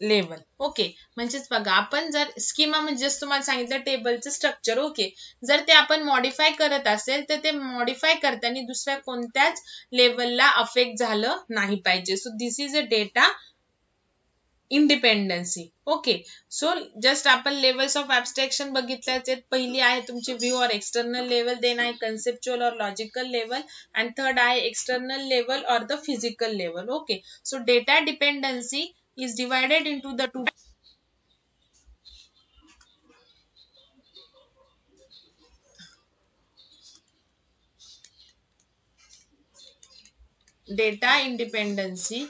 S1: level. Okay, म्हणजेच बघा, आपण जर schema म्हणजे तुम्हाला सांगितलं टेबलचं structure, okay, जर ते आपण मॉडिफाय करत असेल तर ते मॉडिफाय करताना दुसऱ्या कोणत्याच लेवलला अफेक्ट झालं नाही पाहिजे. So this is a data independency. Okay, so just आपण लेवल्स ऑफ ॲब्स्ट्रॅक्शन बघितल्याच आहेत. पहिली आहे तुमची व्ह्यू और एक्सटर्नल लेवल, देन आहे कन्सेप्च्युअल और लॉजिकल लेवल, अँड थर्ड आहे एक्सटर्नल लेवल और the physical level. Okay, so data dependency is divided into the two data independency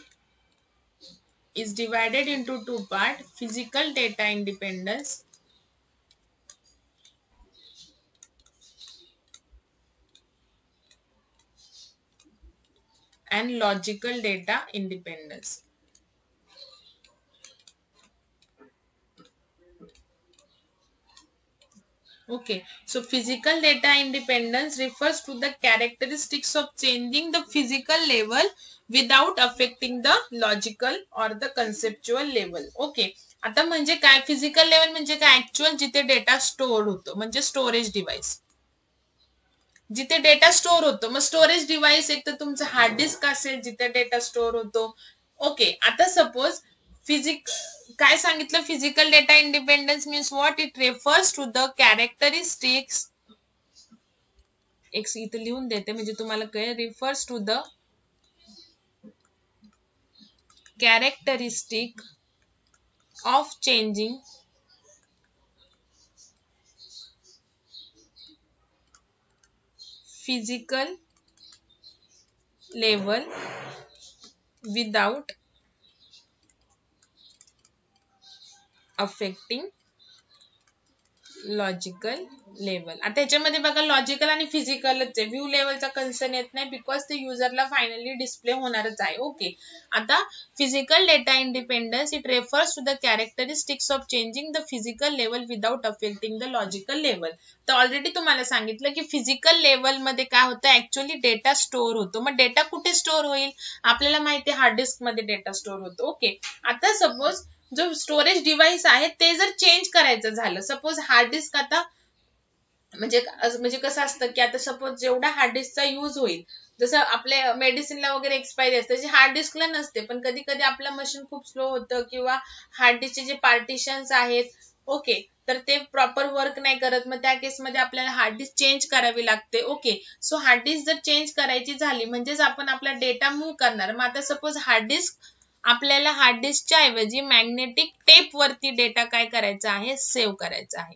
S1: is divided into two parts: physical data independence and logical data independence. Okay, so physical data independence refers to the characteristics of changing the physical level without affecting the logical or the conceptual level. Okay, आता म्हणजे काय, physical level म्हणजे काय, actual जिथे data store होतो, म्हणजे storage device, जिथे data store होतो. मग स्टोरेज डिव्हाइस एक तर तुमचं हार्ड डिस्क असेल जिथे डेटा स्टोअर होतो. ओके, आता सपोज काय सांगितलं, physical data independence means what, it refers to the characteristics, एक इथे लिहून देते म्हणजे तुम्हाला कळेल, refers to the characteristic of changing physical level without affecting logical level. आता याच्यामध्ये बघा लॉजिकल आणि फिजिकलच आहे. व्ह्यू लेवलचा कन्सर्न येत नाही बिकॉज ते युजरला फायनली डिस्प्ले होणारच आहे. ओके. आता physical data independence it refers to the characteristics of changing the physical level without affecting the logical level. तर ऑलरेडी तुम्हाला सांगितलं की फिजिकल लेवल मध्ये काय होतं, ऍक्च्युअली डेटा स्टोअर होतो. मग डेटा कुठे स्टोअर होईल, आपल्याला माहिती आहे हार्ड डिस्क मध्ये डेटा स्टोअर होतो. ओके. आता सपोज जो स्टोरेज डिव्हाइस आहे ते जर चेंज करायचं झालं, सपोज हार्ड डिस्क आता म्हणजे कसं असतं की आता सपोज जेवढा हार्ड डिस्कचा यूज होईल, जसं आपल्या मेडिसिनला वगैरे एक्सपायरी असते जी हार्ड डिस्कला नसते, पण कधी कधी आपलं मशीन खूप स्लो होतं किंवा हार्ड डिस्कचे जे पार्टिशन्स आहेत, ओके, तर ते प्रॉपर वर्क नाही करत, मग त्या केसमध्ये आपल्याला हार्ड डिस्क चेंज करावी लागते. ओके. सो हार्ड डिस्क जर चेंज करायची झाली म्हणजेच आपण आपला डेटा मूव्ह करणार. मग आता सपोज हार्ड डिस्क आपल्याला हार्ड डिस्कच्या ऐवजी मॅग्नेटिक टेप वरती डेटा काय करायचा आहे, सेव्ह करायचा आहे.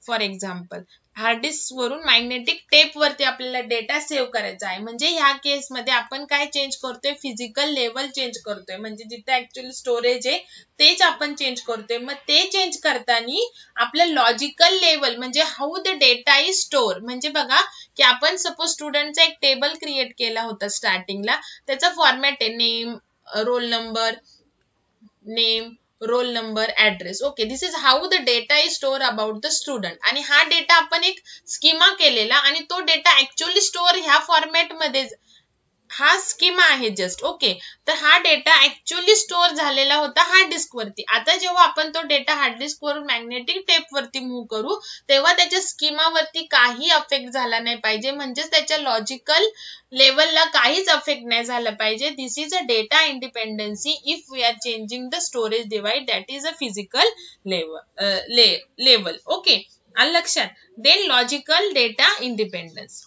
S1: फॉर एक्झाम्पल हार्ड डिस्क वरून मॅग्नेटिक टेप वरती आपल्याला डेटा सेव्ह करायचा आहे. म्हणजे ह्या केसमध्ये आपण काय चेंज करतोय, फिजिकल लेवल चेंज करतोय. म्हणजे जिथे ऍक्च्युअली स्टोरेज आहे तेच आपण चेंज करतोय. मग ते चेंज करताना आपलं लॉजिकल लेवल म्हणजे how the data is store. म्हणजे बघा की आपण सपोज स्टुडंटचा एक टेबल क्रिएट केला होता स्टार्टिंगला, त्याचा फॉर्मॅट आहे name, roll number, address. Okay. This is how the data is store about the student. आणि हा डेटा आपण एक स्कीमा केलेला आणि तो डेटा ऍक्च्युअली स्टोअर ह्या फॉर्मॅट मध्ये, हा स्कीमा आहे जस्ट. ओके. तर हा डेटा ऍक्च्युअली स्टोअर झालेला होता हार्ड डिस्क वरती. आता जेव्हा आपण तो डेटा हार्ड डिस्क वरून मॅग्नेटिक टेप वरती मूव्ह करू तेव्हा त्याच्या स्कीमावरती काही अफेक्ट झाला नाही पाहिजे, म्हणजेच त्याच्या लॉजिकल लेवलला काहीच अफेक्ट नाही झाला पाहिजे. This is a data independency if we are changing the storage device, that is a physical level. Okay. आलं लक्षात. Then logical data independence.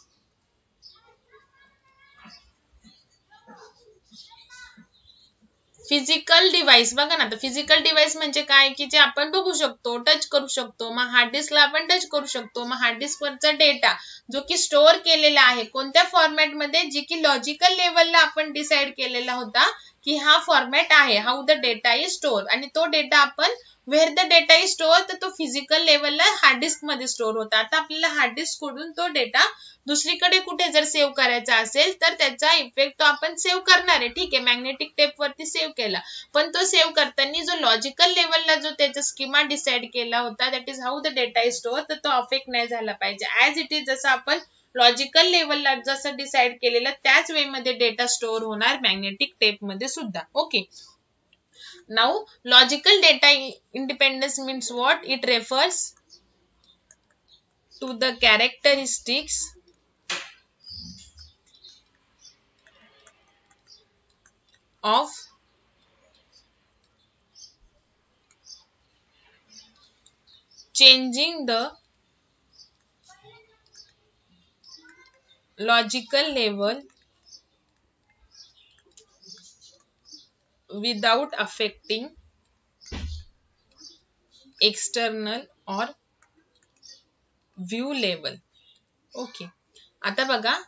S1: Physical device बघा ना, तर फिजिकल डिव्हाइस म्हणजे काय की जे आपण बघू शकतो, टच करू शकतो. मग हार्ड डिस्कला आपण टच करू शकतो. मग हार्ड डिस्क वरचा डेटा जो की स्टोअर केलेला आहे कोणत्या फॉर्मॅट मध्ये, जे की लॉजिकल लेवलला आपण डिसाइड केलेला होता की हा फॉर्मॅट आहे, how the data is store. आणि तो डेटा आपण where the data is store, तर तो फिजिकल लेवलला हार्ड डिस्क मध्ये स्टोअर होता. आता आपल्याला हार्ड डिस्क कडून तो डेटा दुसरीकडे कुठे जर सेव्ह करायचा असेल तर त्याचा इफेक्ट तो आपण सेव्ह करणार आहे. ठीक आहे, मॅग्नेटिक टेप वरती सेव्ह केला, पण तो सेव्ह करताना जो लॉजिकल लेवलला जो त्याचा स्कीमा डिसाइड केला होता, that is how the data is store, तर तो अफेक्ट नाही झाला पाहिजे. ऍज इट इज जसं आपण लॉजिकल लेवलला जसं डिसाइड केलेलं त्याच वे मध्ये डेटा स्टोअर होणार मॅग्नेटिक टेप मध्ये सुद्धा. Okay. Now logical data independence means what, it refers to the characteristics of changing the logical level without affecting external or view level. Okay. आता बघा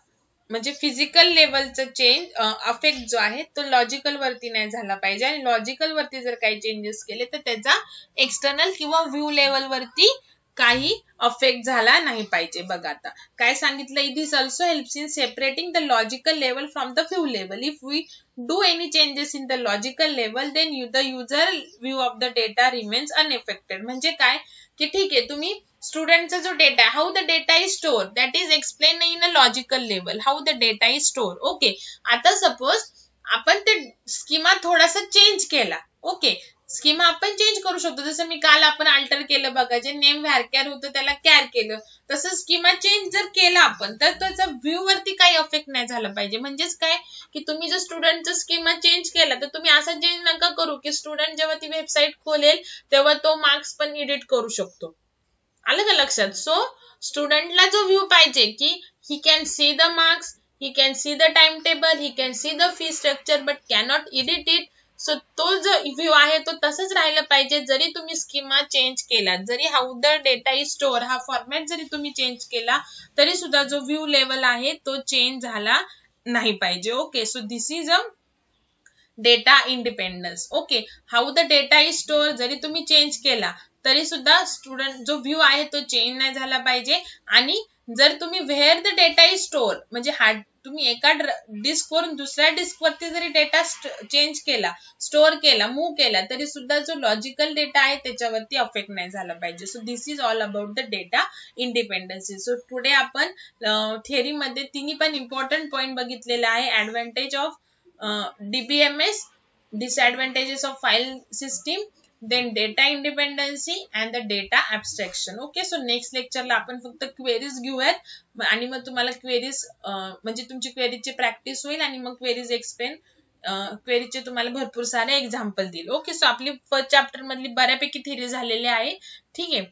S1: म्हणजे फिजिकल लेवलचा चेंज अफेक्ट जो आहे तो लॉजिकल वरती नाही झाला पाहिजे, आणि लॉजिकल वरती जर काही चेंजेस केले तर त्याचा एक्सटर्नल किंवा व्ह्यू लेवल वरती काही अफेक्ट झाला नाही पाहिजे. बघा आता काय सांगितलं, this also helps in separating the logical level from the view level. If we do any changes in the logical level then the user view of the data remains unaffected. म्हणजे काय की ठीक आहे, तुम्ही स्टुडंटचा जो डेटा आहे, how the data is store, that is explain in a logical level, how the data is store. Okay. आता suppose आपण ते स्कीमा थोडासा चेंज केला. ओके. स्कीमा आपण चेंज करू शकतो, जसं मी काल आपण अल्टर केलं बघा, जे नेम व्हॅरकॅर होतं त्याला कॅर केलं, तसं स्कीमा चेंज जर केला आपण तर त्याचा व्ह्यू वरती काही अफेक्ट नाही झाला पाहिजे. म्हणजेच काय की तुम्ही जर स्टुडंटचा स्कीमा चेंज केला तर तुम्ही असं चेंज नका करू की स्टुडंट जेव्हा ती वेबसाईट खोलेल तेव्हा तो मार्क्स पण एडिट करू शकतो. आलं का लक्षात. सो स्टुडंटला जो व्ह्यू पाहिजे की he can see the marks, he can see the time table, he can see the fee structure but cannot edit it. So तो जो व्ह्यू आहे तो तसंच राहिला पाहिजे जरी तुम्ही स्कीमा चेंज केला, जरी how the data is store हा फॉर्मॅट जरी तुम्ही चेंज केला तरी सुद्धा जो व्ह्यू लेवल आहे तो चेंज झाला नाही पाहिजे. Okay. So this is a data independence. Okay. How the data is store जरी तुम्ही चेंज केला तरी सुद्धा स्टुडंट जो व्ह्यू आहे तो चेंज नाही झाला पाहिजे. आणि जर तुम्ही where the data is store म्हणजे तुम्ही एका डिस्क वरून दुसऱ्या डिस्क वरती जरी डेटा चेंज केला, स्टोअर केला, मूव्ह केला, तरी सुद्धा जो लॉजिकल डेटा आहे त्याच्यावरती अफेक्ट नाही झाला पाहिजे. So this is all about the data independency. So today आपण थेअरी मध्ये तिन्ही पण इम्पॉर्टंट पॉइंट बघितलेला आहे. Advantage of DBMS, disadvantages of file system, then data independency and the data abstraction. Okay, so next lecture ला आपण फक्त queries घेऊयात आणि मग तुम्हाला क्वेरीज म्हणजे तुमची क्वेरीची प्रॅक्टिस होईल आणि मग क्वेरीज एक्सप्लेन क्वेरीचे तुम्हाला भरपूर सारे एक्झाम्पल देईल. ओके, सो आपली फर्स्ट चॅप्टर मधली बऱ्यापैकी थेरी झालेली आहे. ठीक आहे.